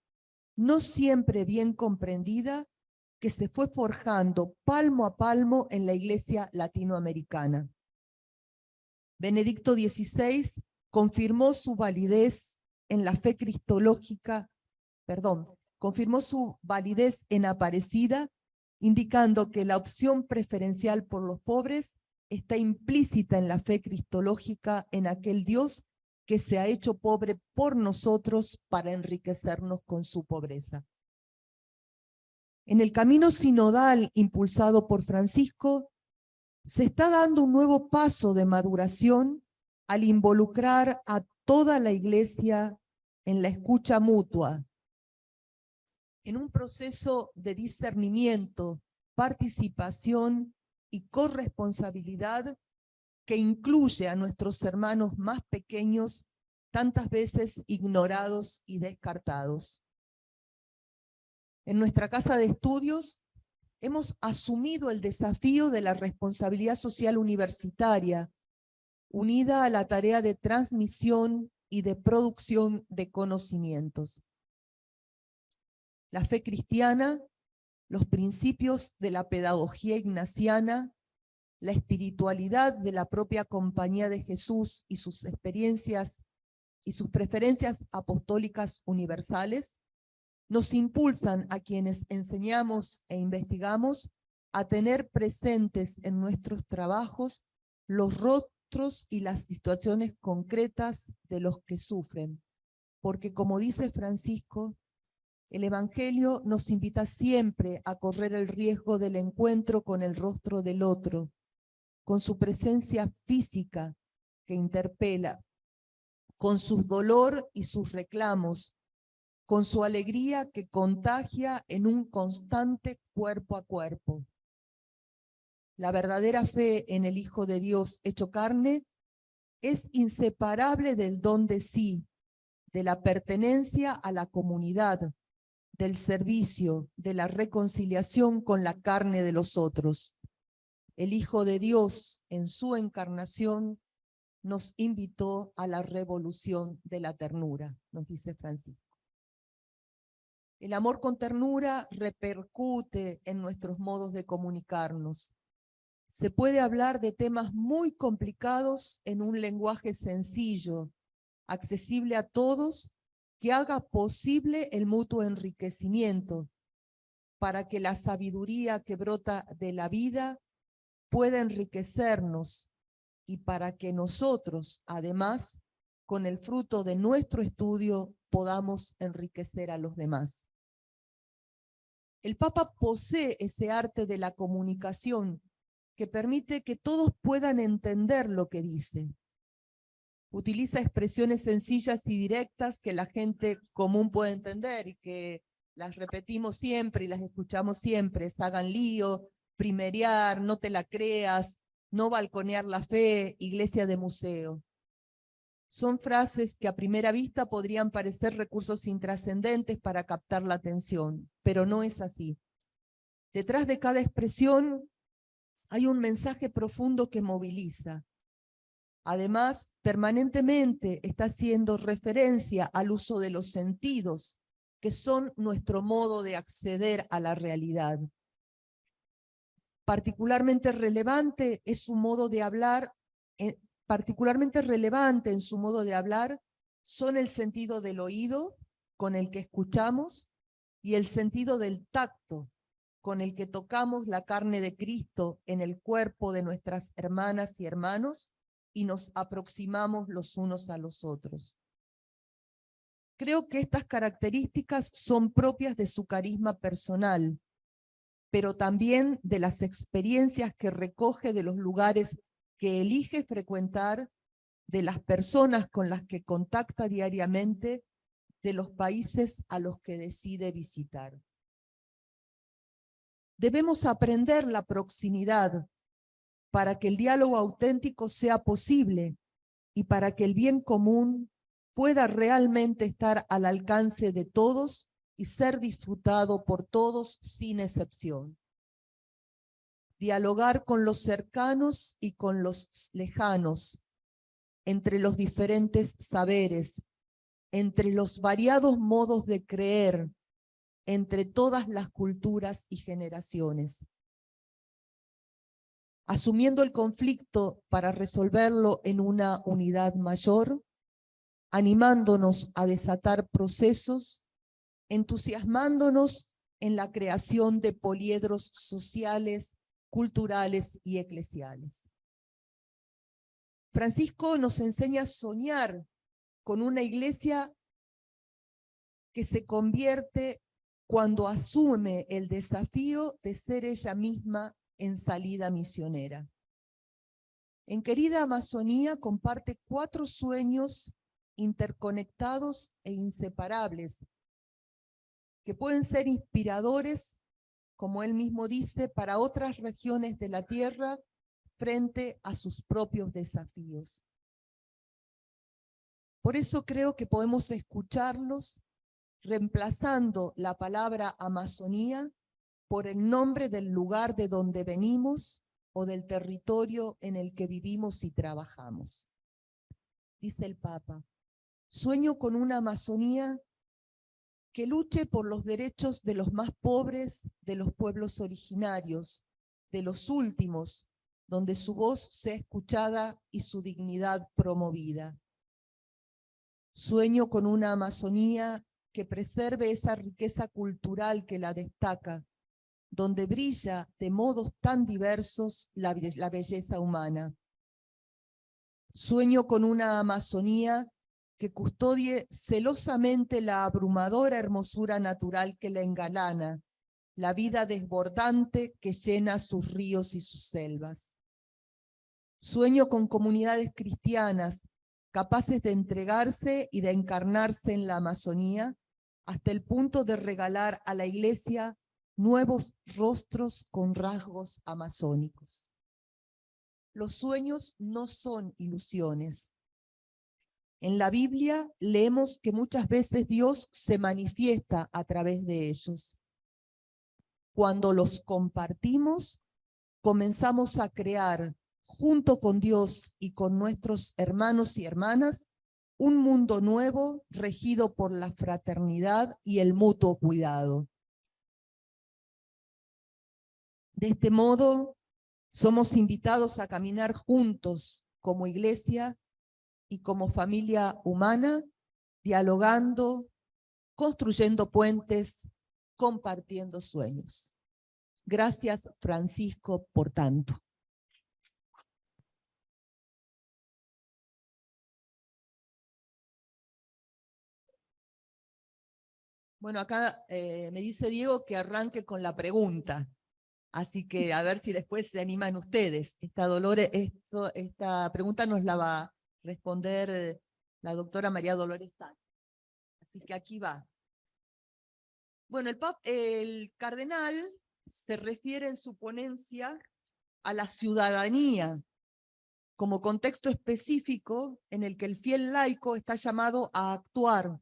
no siempre bien comprendida, que se fue forjando palmo a palmo en la iglesia latinoamericana. Benedicto XVI confirmó su validez en la fe cristológica, confirmó su validez en Aparecida, indicando que la opción preferencial por los pobres está implícita en la fe cristológica en aquel Dios que se ha hecho pobre por nosotros para enriquecernos con su pobreza. En el camino sinodal impulsado por Francisco, se está dando un nuevo paso de maduración al involucrar a toda la Iglesia en la escucha mutua, en un proceso de discernimiento, participación y corresponsabilidad que incluye a nuestros hermanos más pequeños, tantas veces ignorados y descartados. En nuestra casa de estudios hemos asumido el desafío de la responsabilidad social universitaria, unida a la tarea de transmisión y de producción de conocimientos. La fe cristiana, los principios de la pedagogía ignaciana, la espiritualidad de la propia Compañía de Jesús y sus experiencias y sus preferencias apostólicas universales, nos impulsan a quienes enseñamos e investigamos a tener presentes en nuestros trabajos los rostros y las situaciones concretas de los que sufren, porque como dice Francisco, el Evangelio nos invita siempre a correr el riesgo del encuentro con el rostro del otro, con su presencia física que interpela, con su dolor y sus reclamos, con su alegría que contagia en un constante cuerpo a cuerpo. La verdadera fe en el Hijo de Dios hecho carne es inseparable del don de sí, de la pertenencia a la comunidad, del servicio, de la reconciliación con la carne de los otros. El Hijo de Dios, en su encarnación, nos invitó a la revolución de la ternura, nos dice Francisco. El amor con ternura repercute en nuestros modos de comunicarnos. Se puede hablar de temas muy complicados en un lenguaje sencillo, accesible a todos, que haga posible el mutuo enriquecimiento, para que la sabiduría que brota de la vida pueda enriquecernos y para que nosotros, además, con el fruto de nuestro estudio, podamos enriquecer a los demás. El Papa posee ese arte de la comunicación que permite que todos puedan entender lo que dice. Utiliza expresiones sencillas y directas que la gente común puede entender y que las repetimos siempre y las escuchamos siempre. Hagan lío, primerear, no te la creas, no balconear la fe, iglesia de museo. Son frases que a primera vista podrían parecer recursos intrascendentes para captar la atención, pero no es así. Detrás de cada expresión hay un mensaje profundo que moviliza. Además, permanentemente está haciendo referencia al uso de los sentidos, que son nuestro modo de acceder a la realidad. Particularmente relevante es su modo de hablar, particularmente relevante en su modo de hablar son el sentido del oído, con el que escuchamos, y el sentido del tacto, con el que tocamos la carne de Cristo en el cuerpo de nuestras hermanas y hermanos, y nos aproximamos los unos a los otros. Creo que estas características son propias de su carisma personal, pero también de las experiencias que recoge de los lugares que elige frecuentar, de las personas con las que contacta diariamente, de los países a los que decide visitar. Debemos aprender la proximidad para que el diálogo auténtico sea posible y para que el bien común pueda realmente estar al alcance de todos y ser disfrutado por todos sin excepción. Dialogar con los cercanos y con los lejanos, entre los diferentes saberes, entre los variados modos de creer, entre todas las culturas y generaciones. Asumiendo el conflicto para resolverlo en una unidad mayor, animándonos a desatar procesos, entusiasmándonos en la creación de poliedros sociales, culturales y eclesiales. Francisco nos enseña a soñar con una iglesia que se convierte cuando asume el desafío de ser ella misma en salida misionera. En Querida Amazonía comparte 4 sueños interconectados e inseparables, que pueden ser inspiradores, como él mismo dice, para otras regiones de la tierra frente a sus propios desafíos. Por eso creo que podemos escucharlos reemplazando la palabra Amazonía por el nombre del lugar de donde venimos o del territorio en el que vivimos y trabajamos. Dice el Papa, sueño con una Amazonía que luche por los derechos de los más pobres, de los pueblos originarios, de los últimos, donde su voz sea escuchada y su dignidad promovida. Sueño con una Amazonía que preserve esa riqueza cultural que la destaca, donde brilla de modos tan diversos la belleza humana. Sueño con una Amazonía que custodie celosamente la abrumadora hermosura natural que la engalana, la vida desbordante que llena sus ríos y sus selvas. Sueño con comunidades cristianas capaces de entregarse y de encarnarse en la Amazonía hasta el punto de regalar a la Iglesia nuevos rostros con rasgos amazónicos. Los sueños no son ilusiones. En la Biblia leemos que muchas veces Dios se manifiesta a través de ellos. Cuando los compartimos, comenzamos a crear, junto con Dios y con nuestros hermanos y hermanas, un mundo nuevo regido por la fraternidad y el mutuo cuidado. De este modo, somos invitados a caminar juntos como iglesia y como familia humana, dialogando, construyendo puentes, compartiendo sueños. Gracias, Francisco, por tanto. Bueno, acá me dice Diego que arranque con la pregunta. Así que a ver si después se animan ustedes. Esta pregunta nos la va a responder la doctora María Dolores Sánchez. Así que aquí va. Bueno, el cardenal se refiere en su ponencia a la ciudadanía como contexto específico en el que el fiel laico está llamado a actuar,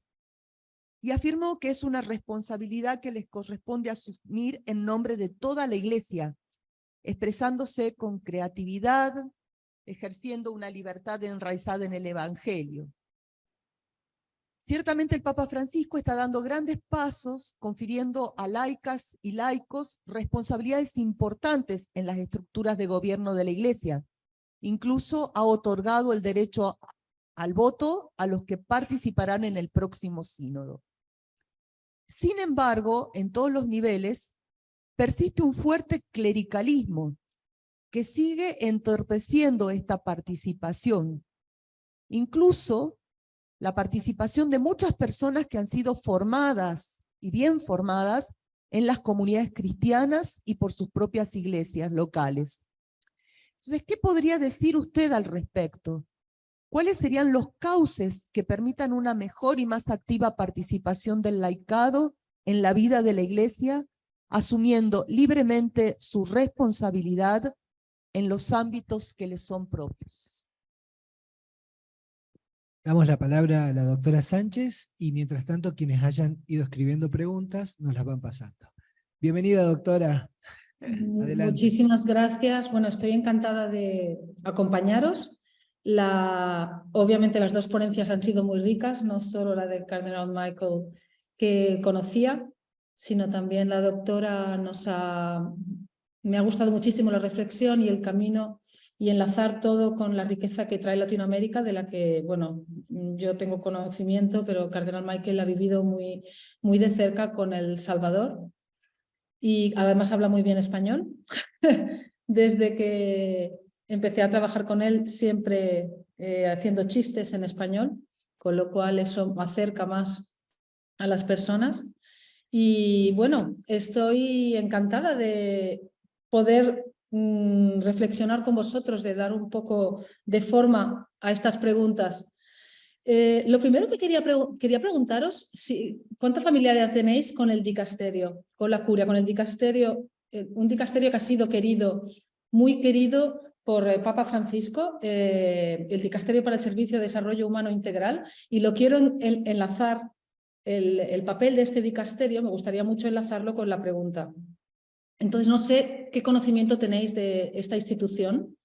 y afirmó que es una responsabilidad que les corresponde asumir en nombre de toda la Iglesia, expresándose con creatividad, ejerciendo una libertad enraizada en el Evangelio. Ciertamente el Papa Francisco está dando grandes pasos, confiriendo a laicas y laicos responsabilidades importantes en las estructuras de gobierno de la Iglesia. Incluso ha otorgado el derecho al voto a los que participarán en el próximo sínodo. Sin embargo, en todos los niveles, persiste un fuerte clericalismo que sigue entorpeciendo esta participación. Incluso la participación de muchas personas que han sido formadas y bien formadas en las comunidades cristianas y por sus propias iglesias locales. Entonces, ¿qué podría decir usted al respecto? ¿Cuáles serían los cauces que permitan una mejor y más activa participación del laicado en la vida de la Iglesia, asumiendo libremente su responsabilidad en los ámbitos que les son propios? Damos la palabra a la doctora Sánchez y mientras tanto quienes hayan ido escribiendo preguntas nos las van pasando. Bienvenida, doctora. Adelante. Muchísimas gracias. Bueno, estoy encantada de acompañaros. Obviamente las dos ponencias han sido muy ricas, no solo la del Cardenal Michael que conocía, sino también la doctora me ha gustado muchísimo la reflexión y el camino y enlazar todo con la riqueza que trae Latinoamérica, de la que, bueno, yo tengo conocimiento, pero Cardenal Michael ha vivido muy, muy de cerca con El Salvador y además habla muy bien español. Desde que empecé a trabajar con él siempre haciendo chistes en español, con lo cual eso acerca más a las personas. Y bueno, estoy encantada de poder reflexionar con vosotros, de dar un poco de forma a estas preguntas. Lo primero que quería preguntaros, ¿cuánta familiaridad tenéis con el dicasterio, con la curia, con el dicasterio? Un dicasterio que ha sido querido, muy querido por Papa Francisco, el Dicasterio para el Servicio de Desarrollo Humano Integral, y lo quiero enlazar, el papel de este dicasterio, me gustaría mucho enlazarlo con la pregunta. Entonces, no sé qué conocimiento tenéis de esta institución.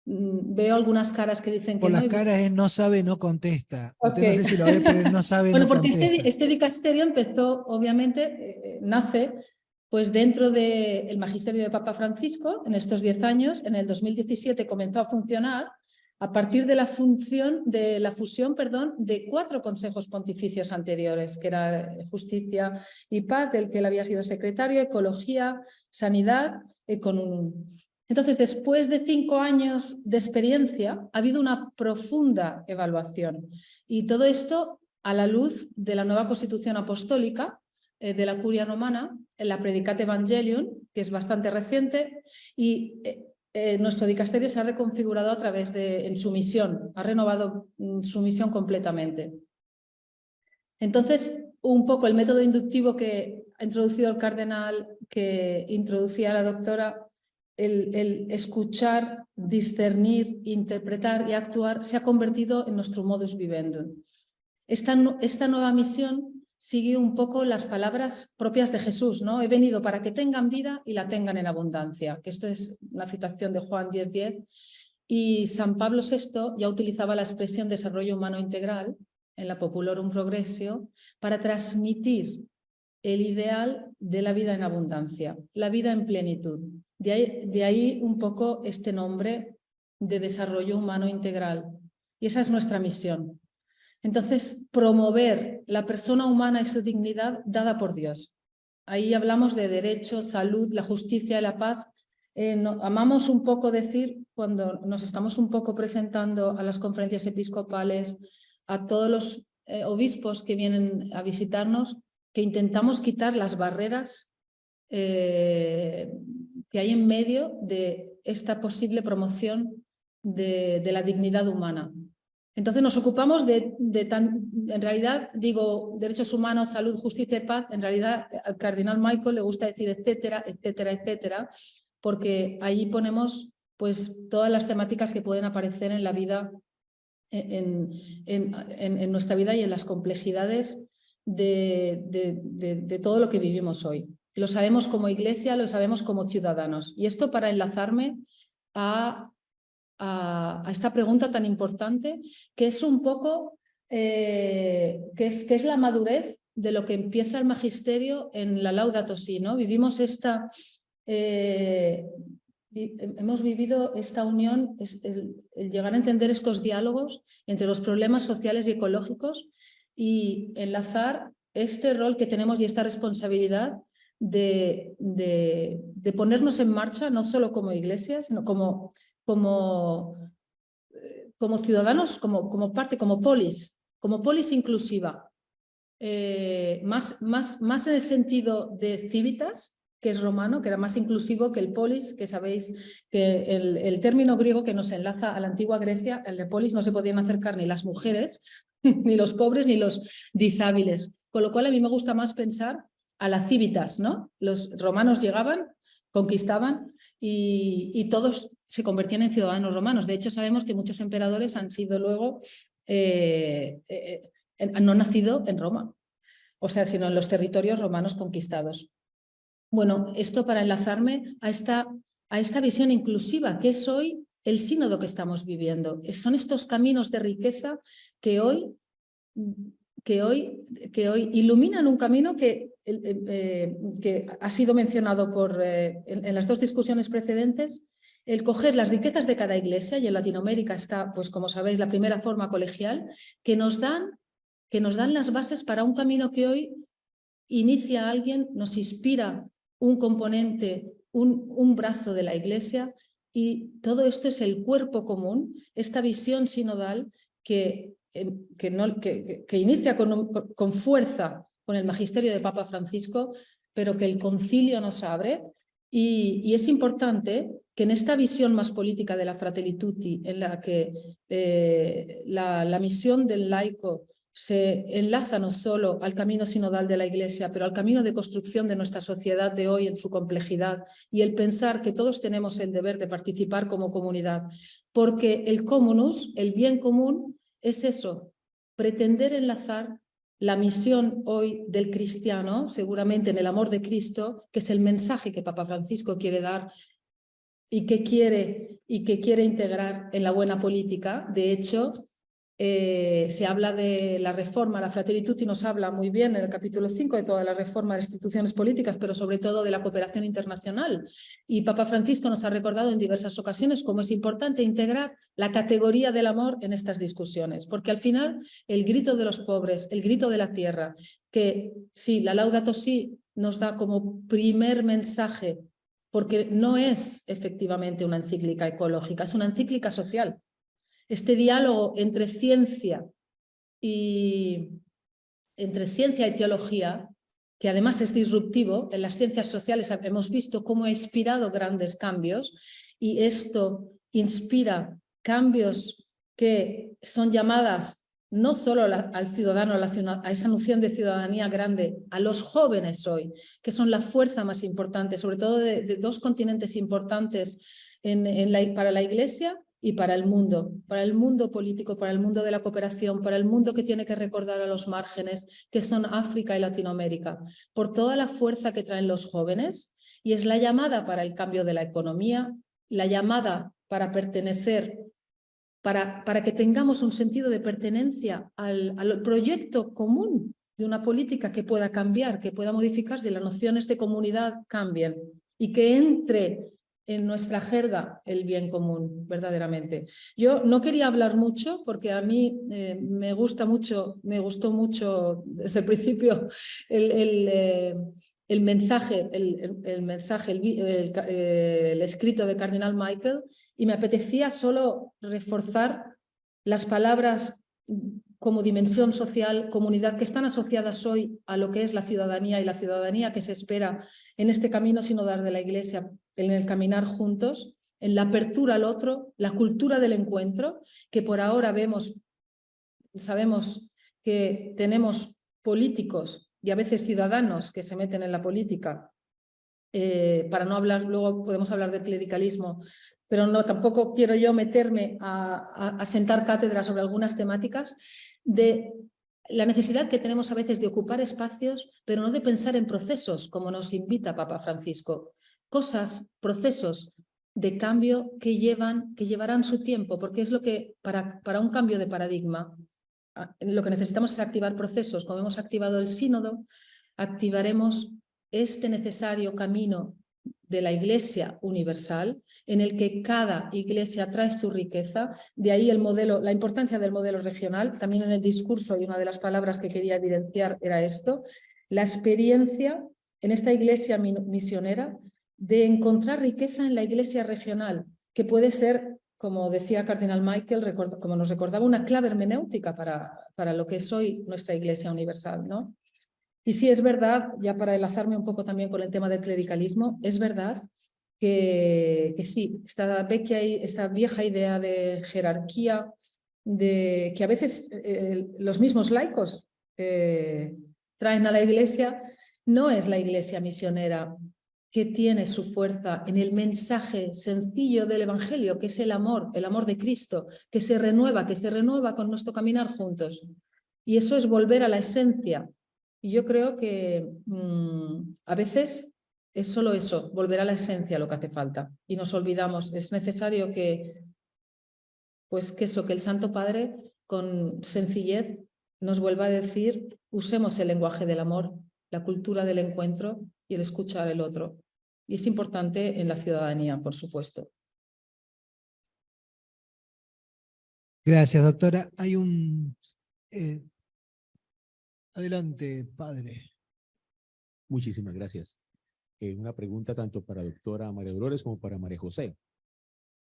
Veo algunas caras que dicen que por no. las caras no sabe, no contesta. Okay. Usted no sé si lo ve, pero él no sabe, bueno, no porque contesta. este dicasterio empezó, obviamente, nace pues dentro del magisterio de Papa Francisco en estos 10 años. En el 2017 comenzó a funcionar a partir de la fusión de 4 consejos pontificios anteriores, que era Justicia y Paz, del que él había sido secretario, Ecología, Sanidad, Entonces, después de 5 años de experiencia, ha habido una profunda evaluación. Y todo esto a la luz de la nueva Constitución Apostólica de la Curia Romana, en la Predicate Evangelium, que es bastante reciente, y nuestro dicasterio se ha reconfigurado a través en su misión, ha renovado su misión completamente. Entonces, un poco el método inductivo que ha introducido el cardenal, que introducía la doctora, el escuchar, discernir, interpretar y actuar se ha convertido en nuestro modus vivendi. Esta nueva misión sigue un poco las palabras propias de Jesús, ¿no? He venido para que tengan vida y la tengan en abundancia, que esto es una citación de Juan 10:10, y San Pablo VI ya utilizaba la expresión desarrollo humano integral en la Populorum Progressio para transmitir el ideal de la vida en abundancia, la vida en plenitud. De ahí un poco este nombre de desarrollo humano integral. Y esa es nuestra misión. Entonces, promover la persona humana y su dignidad dada por Dios. Ahí hablamos de derecho, salud, la justicia y la paz. Amamos un poco decir, cuando nos estamos un poco presentando a las conferencias episcopales, a todos los obispos que vienen a visitarnos, que intentamos quitar las barreras que hay en medio de esta posible promoción de la dignidad humana. Entonces nos ocupamos en realidad digo derechos humanos, salud, justicia y paz, en realidad al cardenal Michael le gusta decir etcétera, etcétera, etcétera, porque ahí ponemos pues todas las temáticas que pueden aparecer en la vida, en nuestra vida y en las complejidades de todo lo que vivimos hoy. Lo sabemos como iglesia, lo sabemos como ciudadanos. Y esto para enlazarme a esta pregunta tan importante, que es un poco, que es la madurez de lo que empieza el magisterio en la Laudato Si, ¿no? Hemos vivido esta unión, el llegar a entender estos diálogos entre los problemas sociales y ecológicos y enlazar este rol que tenemos y esta responsabilidad de ponernos en marcha, no solo como iglesia, sino como ciudadanos, como parte, como polis inclusiva, más en el sentido de civitas, que es romano, que era más inclusivo que el polis, que sabéis que el término griego que nos enlaza a la antigua Grecia, el de polis no se podían acercar ni las mujeres, ni los pobres, ni los dishábiles. Con lo cual a mí me gusta más pensar a la civitas, ¿no? Los romanos llegaban, conquistaban y todos se convertían en ciudadanos romanos. De hecho, sabemos que muchos emperadores han sido luego, no nacido en Roma, o sea, sino en los territorios romanos conquistados. Bueno, esto para enlazarme a esta visión inclusiva, que es hoy el sínodo que estamos viviendo. Son estos caminos de riqueza que hoy iluminan un camino que ha sido mencionado en las dos discusiones precedentes, el coger las riquezas de cada iglesia, y en Latinoamérica está, pues como sabéis, la primera forma colegial, que nos dan las bases para un camino que hoy inicia a alguien, nos inspira un componente, un brazo de la iglesia, y todo esto es el cuerpo común, esta visión sinodal que inicia con fuerza con el magisterio de Papa Francisco, pero que el concilio nos abre, y es importante que en esta visión más política de la Fratelli Tutti, en la que la misión del laico se enlaza no solo al camino sinodal de la Iglesia, pero al camino de construcción de nuestra sociedad de hoy en su complejidad, y el pensar que todos tenemos el deber de participar como comunidad, porque el communus, el bien común, es eso, pretender enlazar la misión hoy del cristiano, seguramente en el amor de Cristo, que es el mensaje que Papa Francisco quiere dar y que quiere integrar en la buena política. De hecho, se habla de la reforma, la Fratelli Tutti nos habla muy bien en el capítulo 5 de toda la reforma de las instituciones políticas, pero sobre todo de la cooperación internacional. Y Papa Francisco nos ha recordado en diversas ocasiones cómo es importante integrar la categoría del amor en estas discusiones, porque al final el grito de los pobres, el grito de la tierra, que sí, la Laudato Si nos da como primer mensaje, porque no es efectivamente una encíclica ecológica, es una encíclica social. Este diálogo entre ciencia y teología, que además es disruptivo, en las ciencias sociales hemos visto cómo ha inspirado grandes cambios, y esto inspira cambios que son llamadas no solo al ciudadano, a esa noción de ciudadanía grande, a los jóvenes hoy, que son la fuerza más importante, sobre todo de dos continentes importantes para la Iglesia y para el mundo político, para el mundo de la cooperación, para el mundo que tiene que recordar a los márgenes, que son África y Latinoamérica, por toda la fuerza que traen los jóvenes, y es la llamada para el cambio de la economía, la llamada para pertenecer, para que tengamos un sentido de pertenencia al proyecto común de una política que pueda cambiar, que pueda modificarse, y las nociones de comunidad cambien y que entre en nuestra jerga el bien común, verdaderamente. Yo no quería hablar mucho porque a mí me gustó mucho desde el principio el mensaje, el escrito de Cardenal Michael, y me apetecía solo reforzar las palabras como dimensión social, comunidad, que están asociadas hoy a lo que es la ciudadanía, y la ciudadanía que se espera en este camino sinodal de la Iglesia, en el caminar juntos, en la apertura al otro, la cultura del encuentro, que por ahora sabemos que tenemos políticos y a veces ciudadanos que se meten en la política, para no hablar, luego podemos hablar del clericalismo, pero no, tampoco quiero yo meterme a sentar cátedra sobre algunas temáticas, de la necesidad que tenemos a veces de ocupar espacios, pero no de pensar en procesos, como nos invita Papa Francisco. Procesos de cambio que llevarán su tiempo, porque es lo que, para un cambio de paradigma, lo que necesitamos es activar procesos. Como hemos activado el sínodo, activaremos este necesario camino de la Iglesia universal, en el que cada iglesia trae su riqueza. De ahí la importancia del modelo regional. También en el discurso, y una de las palabras que quería evidenciar era esto, la experiencia en esta iglesia misionera de encontrar riqueza en la iglesia regional, que puede ser, como decía Cardenal Michael, como nos recordaba, una clave hermenéutica para lo que es hoy nuestra iglesia universal, ¿no? Y sí, es verdad, ya para enlazarme un poco también con el tema del clericalismo, es verdad que sí, esta vieja idea de jerarquía, que a veces los mismos laicos traen a la Iglesia, no es la Iglesia misionera que tiene su fuerza en el mensaje sencillo del Evangelio, que es el amor de Cristo, que se renueva con nuestro caminar juntos. Y eso es volver a la esencia. Y yo creo que a veces es solo eso, volver a la esencia lo que hace falta. Y nos olvidamos, es necesario que el Santo Padre, con sencillez, nos vuelva a decir: usemos el lenguaje del amor, la cultura del encuentro y el escuchar al otro. Y es importante en la ciudadanía, por supuesto. Gracias, doctora. Hay un... adelante, padre. Muchísimas gracias. Una pregunta tanto para doctora María Dolores como para María José.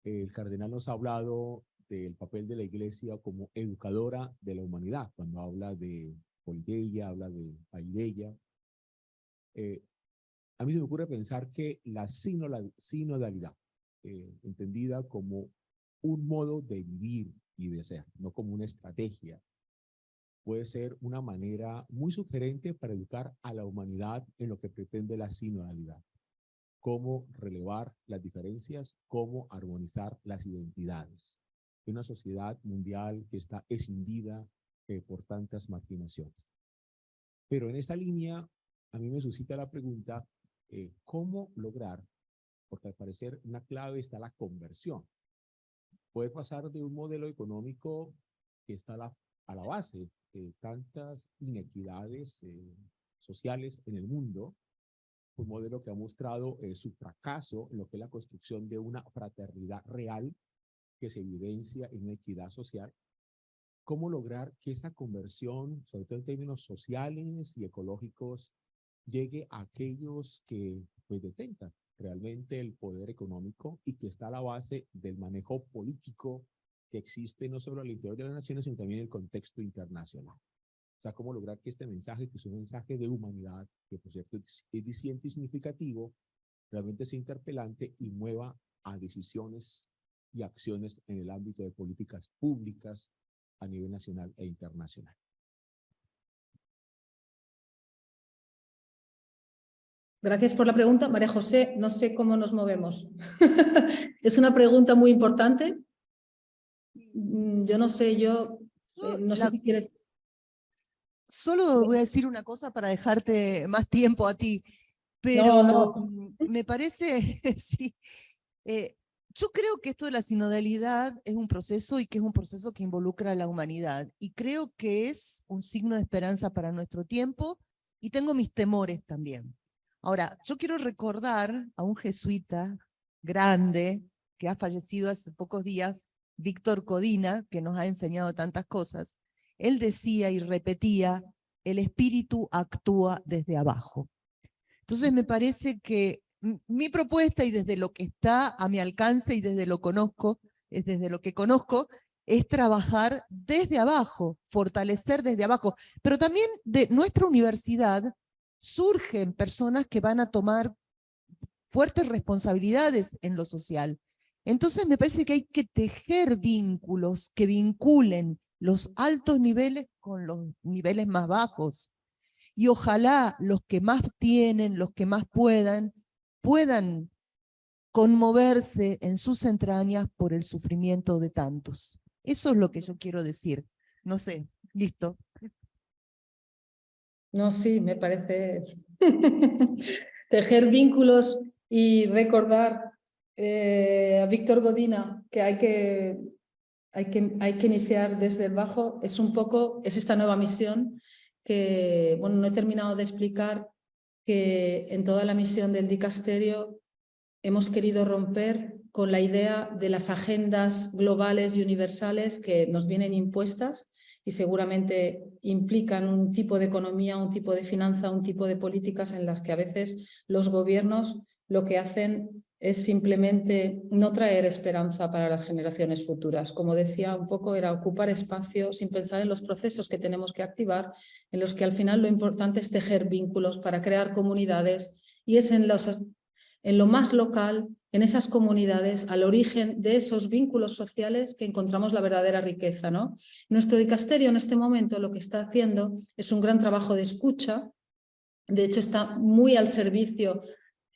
El cardenal nos ha hablado del papel de la Iglesia como educadora de la humanidad, cuando habla de Politeia, habla de Paideia. A mí se me ocurre pensar que la sinodalidad, entendida como un modo de vivir y de ser, no como una estrategia, puede ser una manera muy sugerente para educar a la humanidad en lo que pretende la sinodalidad. Cómo relevar las diferencias, cómo armonizar las identidades. En una sociedad mundial que está escindida por tantas marginaciones. Pero en esta línea, a mí me suscita la pregunta, ¿cómo lograr? Porque al parecer una clave está la conversión. Puede pasar de un modelo económico que está a la base de tantas inequidades sociales en el mundo, un modelo que ha mostrado su fracaso en lo que es la construcción de una fraternidad real que se evidencia en una equidad social. ¿Cómo lograr que esa conversión, sobre todo en términos sociales y ecológicos, llegue a aquellos que detentan realmente el poder económico y que está a la base del manejo político que existe no solo al interior de las naciones, sino también en el contexto internacional? O sea, cómo lograr que este mensaje, que es un mensaje de humanidad, que por cierto es diciente y significativo, realmente sea interpelante y mueva a decisiones y acciones en el ámbito de políticas públicas a nivel nacional e internacional. Gracias por la pregunta. María José, no sé cómo nos movemos. Es una pregunta muy importante. Yo no sé, no sé si quieres... Solo voy a decir una cosa para dejarte más tiempo a ti, pero me parece, sí, yo creo que esto de la sinodalidad es un proceso y que es un proceso que involucra a la humanidad, y creo que es un signo de esperanza para nuestro tiempo, y tengo mis temores también. Ahora, yo quiero recordar a un jesuita grande que ha fallecido hace pocos días, Víctor Codina, que nos ha enseñado tantas cosas. Él decía y repetía, el espíritu actúa desde abajo. Entonces me parece que mi propuesta, y desde lo que está a mi alcance y desde lo que conozco, es trabajar desde abajo, fortalecer desde abajo. Pero también de nuestra universidad surgen personas que van a tomar fuertes responsabilidades en lo social. Entonces me parece que hay que tejer vínculos que vinculen los altos niveles con los niveles más bajos. Y ojalá los que más tienen, los que más puedan conmoverse en sus entrañas por el sufrimiento de tantos. Eso es lo que yo quiero decir. No sé, listo. No, sí, me parece tejer vínculos y recordar a Víctor Codina que hay que iniciar desde el bajo. Es esta nueva misión que, bueno, no he terminado de explicar, que en toda la misión del dicasterio hemos querido romper con la idea de las agendas globales y universales que nos vienen impuestas y seguramente implican un tipo de economía, un tipo de finanza, un tipo de políticas en las que a veces los gobiernos lo que hacen es simplemente no traer esperanza para las generaciones futuras. Como decía, un poco era ocupar espacio sin pensar en los procesos que tenemos que activar, en los que al final lo importante es tejer vínculos para crear comunidades, y es en lo más local, en esas comunidades, al origen de esos vínculos sociales que encontramos la verdadera riqueza, ¿no? Nuestro dicasterio en este momento lo que está haciendo es un gran trabajo de escucha. De hecho, está muy al servicio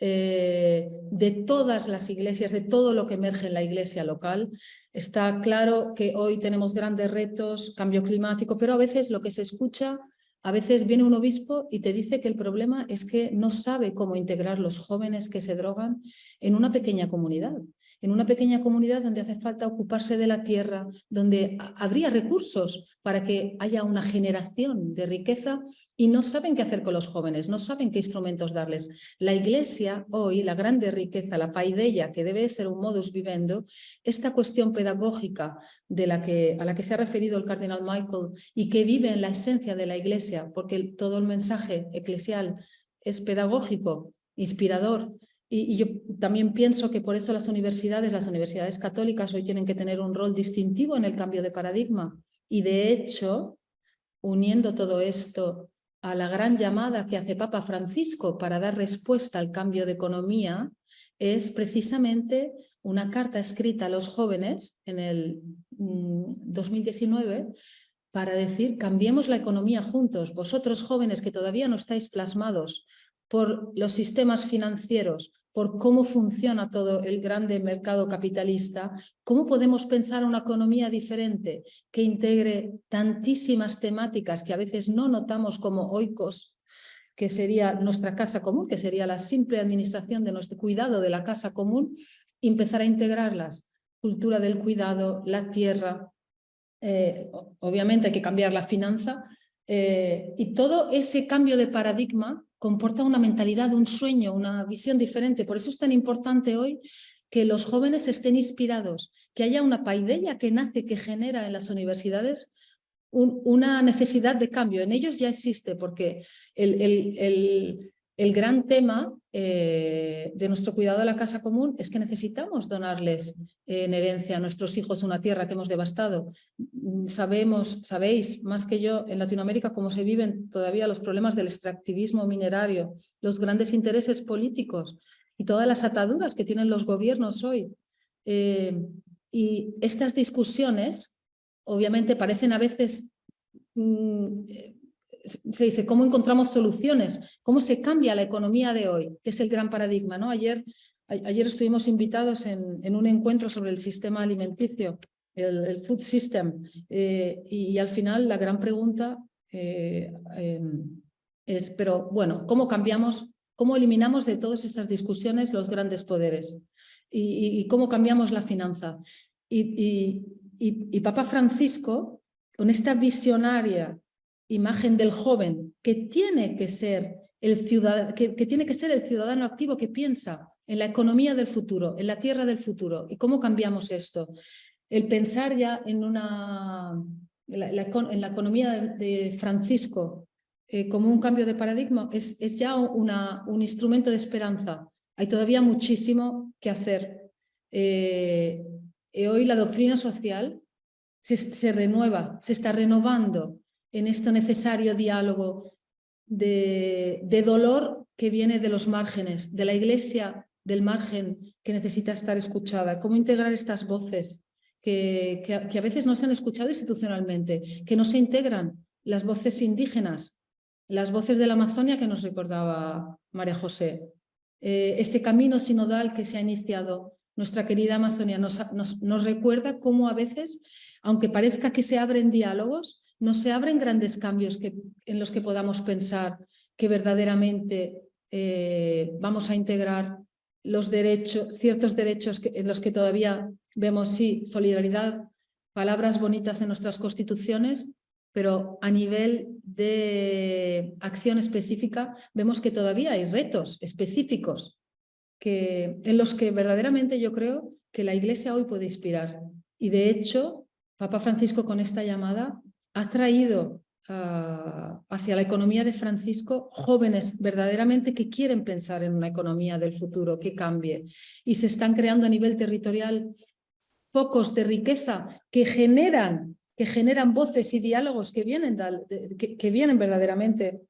de todas las iglesias, de todo lo que emerge en la iglesia local. Está claro que hoy tenemos grandes retos, cambio climático, pero a veces lo que se escucha, a veces viene un obispo y te dice que el problema es que no sabe cómo integrar los jóvenes que se drogan en una pequeña comunidad donde hace falta ocuparse de la tierra, donde habría recursos para que haya una generación de riqueza, y no saben qué hacer con los jóvenes, no saben qué instrumentos darles. La iglesia hoy, la grande riqueza, la paideia, que debe ser un modus vivendi, esta cuestión pedagógica a la que se ha referido el cardenal Michael y que vive en la esencia de la iglesia, porque todo el mensaje eclesial es pedagógico, inspirador. Y yo también pienso que por eso las universidades católicas hoy tienen que tener un rol distintivo en el cambio de paradigma. Y de hecho, uniendo todo esto a la gran llamada que hace Papa Francisco para dar respuesta al cambio de economía, es precisamente una carta escrita a los jóvenes en el 2019 para decir: cambiemos la economía juntos. Vosotros jóvenes que todavía no estáis plasmados por los sistemas financieros, por cómo funciona todo el grande mercado capitalista, ¿cómo podemos pensar una economía diferente que integre tantísimas temáticas que a veces no notamos como oikos, que sería nuestra casa común, que sería la simple administración de nuestro cuidado de la casa común, y empezar a integrarlas? Cultura del cuidado, la tierra, obviamente hay que cambiar la finanza, y todo ese cambio de paradigma comporta una mentalidad, un sueño, una visión diferente. Por eso es tan importante hoy que los jóvenes estén inspirados, que haya una paideia que nace, que genera en las universidades una necesidad de cambio. En ellos ya existe, porque el gran tema de nuestro cuidado de la casa común es que necesitamos donarles en herencia a nuestros hijos una tierra que hemos devastado. Sabéis más que yo en Latinoamérica cómo se viven todavía los problemas del extractivismo minerario, los grandes intereses políticos y todas las ataduras que tienen los gobiernos hoy. Y estas discusiones obviamente parecen a veces, se dice, ¿cómo encontramos soluciones? ¿Cómo se cambia la economía de hoy? Que es el gran paradigma, ¿no? Ayer estuvimos invitados en un encuentro sobre el sistema alimenticio, el food system, y al final la gran pregunta es, pero bueno, ¿cómo cambiamos, cómo eliminamos de todas esas discusiones los grandes poderes? Y cómo cambiamos la finanza. Y Papa Francisco, con esta visionaria imagen del joven que tiene que ser el ciudadano, que tiene que ser el ciudadano activo que piensa en la economía del futuro, en la tierra del futuro. ¿Y cómo cambiamos esto? El pensar ya en la economía de Francisco como un cambio de paradigma es ya un instrumento de esperanza. Hay todavía muchísimo que hacer. Hoy la doctrina social se renueva, se está renovando en este necesario diálogo de dolor que viene de los márgenes, de la iglesia del margen que necesita estar escuchada. ¿Cómo integrar estas voces que a veces no se han escuchado institucionalmente, que no se integran? Las voces indígenas, las voces de la Amazonia que nos recordaba María José. Este camino sinodal que se ha iniciado nuestra querida Amazonia nos recuerda cómo a veces, aunque parezca que se abren diálogos, no se abren grandes cambios en los que podamos pensar que verdaderamente vamos a integrar los derechos, ciertos derechos en los que todavía vemos, sí, solidaridad, palabras bonitas en nuestras constituciones, pero a nivel de acción específica vemos que todavía hay retos específicos en los que verdaderamente yo creo que la Iglesia hoy puede inspirar. Y de hecho, Papa Francisco con esta llamada ha traído hacia la economía de Francisco jóvenes verdaderamente que quieren pensar en una economía del futuro que cambie. Y se están creando a nivel territorial focos de riqueza que generan voces y diálogos que vienen verdaderamente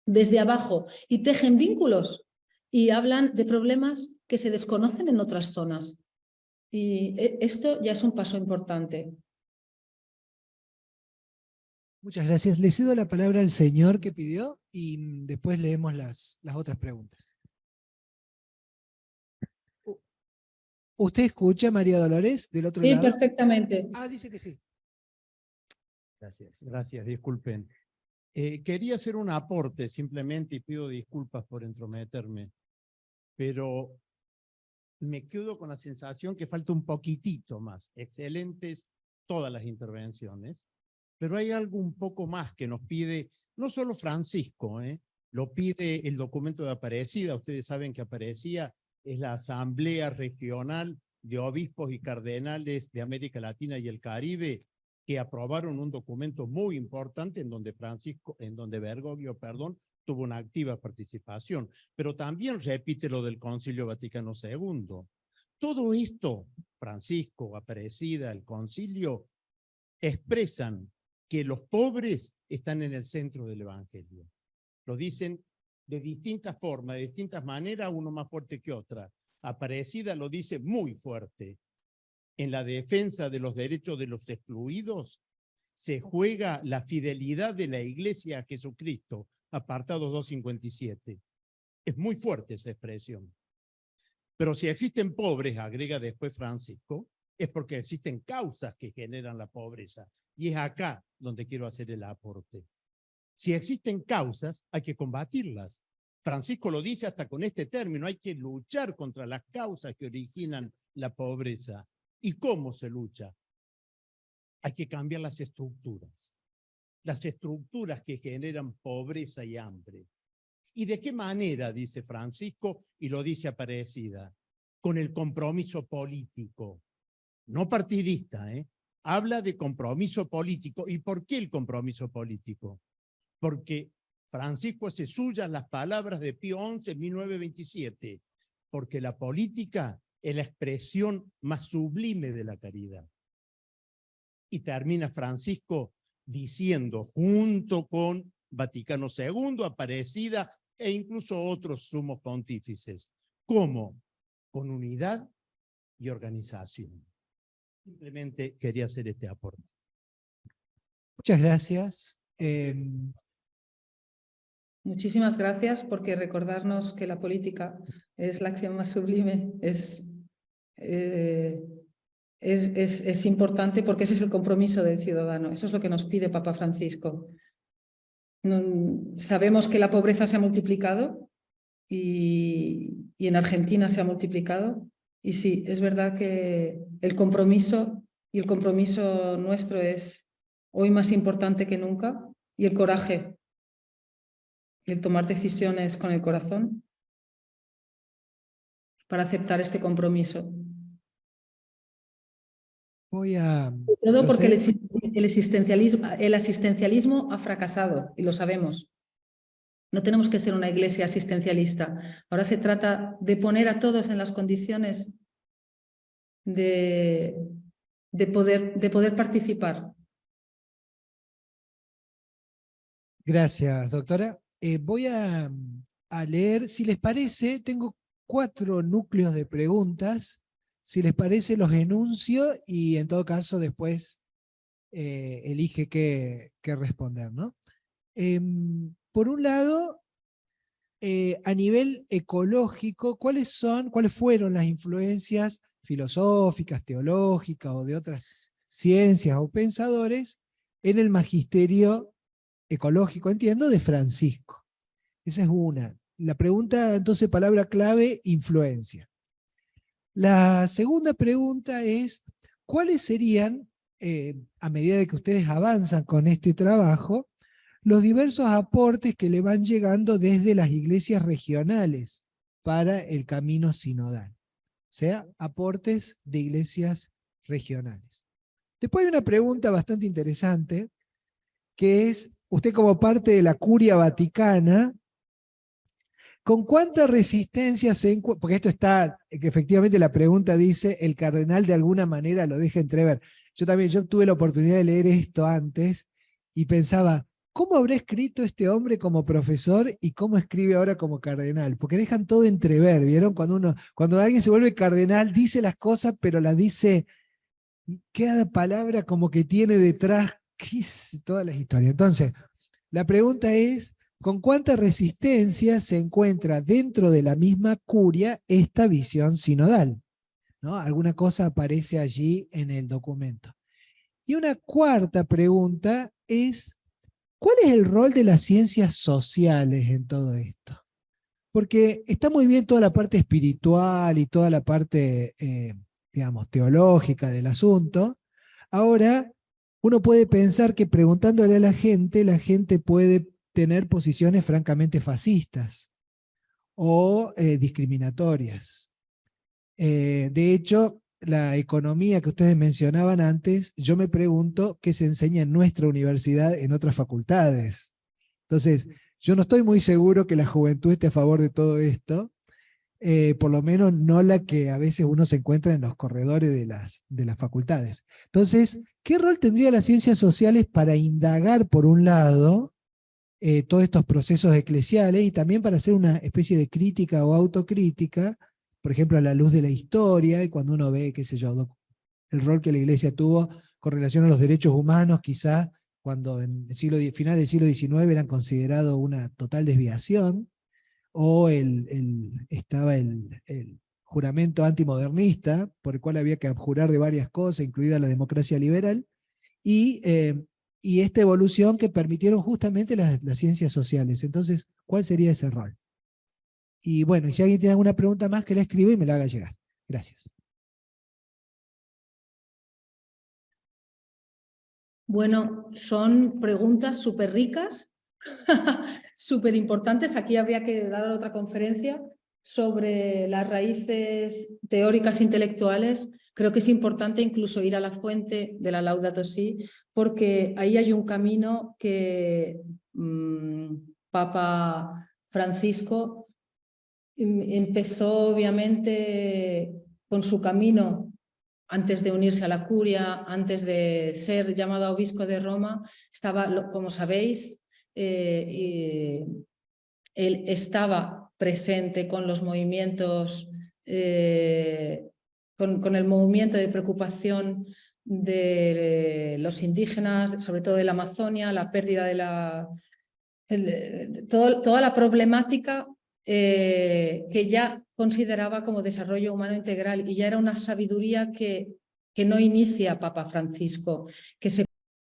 desde abajo y tejen vínculos y hablan de problemas que se desconocen en otras zonas. Y esto ya es un paso importante. Muchas gracias. Le cedo la palabra al señor que pidió y después leemos las otras preguntas. ¿Usted escucha, María Dolores, del otro lado? Sí, perfectamente. Ah, dice que sí. Gracias, disculpen. Quería hacer un aporte simplemente y pido disculpas por entrometerme, pero me quedo con la sensación que falta un poquitito más. Excelentes todas las intervenciones, pero hay algo un poco más que nos pide, no solo Francisco, lo pide el documento de Aparecida. Ustedes saben que Aparecida es la Asamblea Regional de Obispos y Cardenales de América Latina y el Caribe, que aprobaron un documento muy importante en donde Bergoglio, tuvo una activa participación, pero también repite lo del Concilio Vaticano II. Todo esto, Francisco, Aparecida, el Concilio, expresan que los pobres están en el centro del Evangelio. Lo dicen de distintas formas, de distintas maneras, uno más fuerte que otra. Aparecida lo dice muy fuerte. En la defensa de los derechos de los excluidos se juega la fidelidad de la Iglesia a Jesucristo, apartado 257. Es muy fuerte esa expresión. Pero si existen pobres, agrega después Francisco, es porque existen causas que generan la pobreza. Y es acá donde quiero hacer el aporte. Si existen causas, hay que combatirlas. Francisco lo dice hasta con este término, hay que luchar contra las causas que originan la pobreza. ¿Y cómo se lucha? Hay que cambiar las estructuras que generan pobreza y hambre. ¿Y de qué manera? Dice Francisco, y lo dice Aparecida, con el compromiso político, no partidista, habla de compromiso político. ¿Y por qué el compromiso político? Porque Francisco hace suyas las palabras de Pío XI en 1927, porque la política es la expresión más sublime de la caridad. Y termina Francisco diciendo, junto con Vaticano II, Aparecida e incluso otros sumos pontífices, ¿cómo? Con unidad y organización. Simplemente quería hacer este aporte. Muchas gracias. Muchísimas gracias, porque recordarnos que la política es la acción más sublime, es importante, porque ese es el compromiso del ciudadano. Eso es lo que nos pide Papa Francisco. Sabemos que la pobreza se ha multiplicado y en Argentina se ha multiplicado. Y sí, es verdad que el compromiso nuestro es hoy más importante que nunca, y el coraje, el tomar decisiones con el corazón para aceptar este compromiso. Voy a Todo porque proceder. el asistencialismo ha fracasado, y lo sabemos. No tenemos que ser una iglesia asistencialista. Ahora se trata de poner a todos en las condiciones de poder participar. Gracias, doctora. Voy a leer, si les parece, tengo 4 núcleos de preguntas. Si les parece, los enuncio y en todo caso después elige qué responder, ¿no? Por un lado, a nivel ecológico, ¿cuáles fueron las influencias filosóficas, teológicas o de otras ciencias o pensadores en el magisterio ecológico, entiendo, de Francisco? Esa es una. La pregunta, entonces, palabra clave, influencia. La segunda pregunta es, ¿cuáles serían, a medida de que ustedes avanzan con este trabajo, los diversos aportes que le van llegando desde las iglesias regionales para el camino sinodal? O sea, aportes de iglesias regionales. Después hay una pregunta bastante interesante, que es, usted como parte de la Curia Vaticana, ¿con cuánta resistencia se encuentra? Porque esto está, que efectivamente la pregunta dice, el cardenal de alguna manera lo deja entrever. Yo tuve la oportunidad de leer esto antes y pensaba, ¿cómo habrá escrito este hombre como profesor y cómo escribe ahora como cardenal? Porque dejan todo entrever, ¿vieron? Cuando alguien se vuelve cardenal, dice las cosas, pero las dice, cada palabra como que tiene detrás todas las historias. Entonces, la pregunta es, ¿con cuánta resistencia se encuentra dentro de la misma curia esta visión sinodal? ¿No? Alguna cosa aparece allí en el documento. Y una cuarta pregunta es, ¿cuál es el rol de las ciencias sociales en todo esto? Porque está muy bien toda la parte espiritual y toda la parte, digamos, teológica del asunto. Ahora, uno puede pensar que preguntándole a la gente puede tener posiciones francamente fascistas o discriminatorias. De hecho, la economía que ustedes mencionaban antes, yo me pregunto qué se enseña en nuestra universidad, en otras facultades. Entonces, yo no estoy muy seguro que la juventud esté a favor de todo esto, por lo menos no la que a veces uno se encuentra en los corredores de las facultades. Entonces, ¿qué rol tendrían las ciencias sociales para indagar, por un lado, todos estos procesos eclesiales y también para hacer una especie de crítica o autocrítica, por ejemplo, a la luz de la historia, y cuando uno ve, qué sé yo, el rol que la Iglesia tuvo con relación a los derechos humanos, quizás cuando en el final del siglo XIX eran considerados una total desviación, o estaba el juramento antimodernista, por el cual había que abjurar de varias cosas, incluida la democracia liberal, y esta evolución que permitieron justamente las ciencias sociales. Entonces, ¿cuál sería ese rol? Y bueno, y si alguien tiene alguna pregunta más, que la escriba y me la haga llegar. Gracias. Bueno, son preguntas súper ricas, súper importantes. Aquí habría que dar otra conferencia sobre las raíces teóricas intelectuales. Creo que es importante incluso ir a la fuente de la Laudato Si, porque ahí hay un camino que Papa Francisco empezó obviamente con su camino antes de unirse a la curia, antes de ser llamado obispo de Roma. Estaba, como sabéis, él estaba presente con los movimientos, con el movimiento de preocupación de los indígenas, sobre todo de la Amazonia, la pérdida de toda la problemática que ya consideraba como desarrollo humano integral, y ya era una sabiduría que no inicia Papa Francisco, que se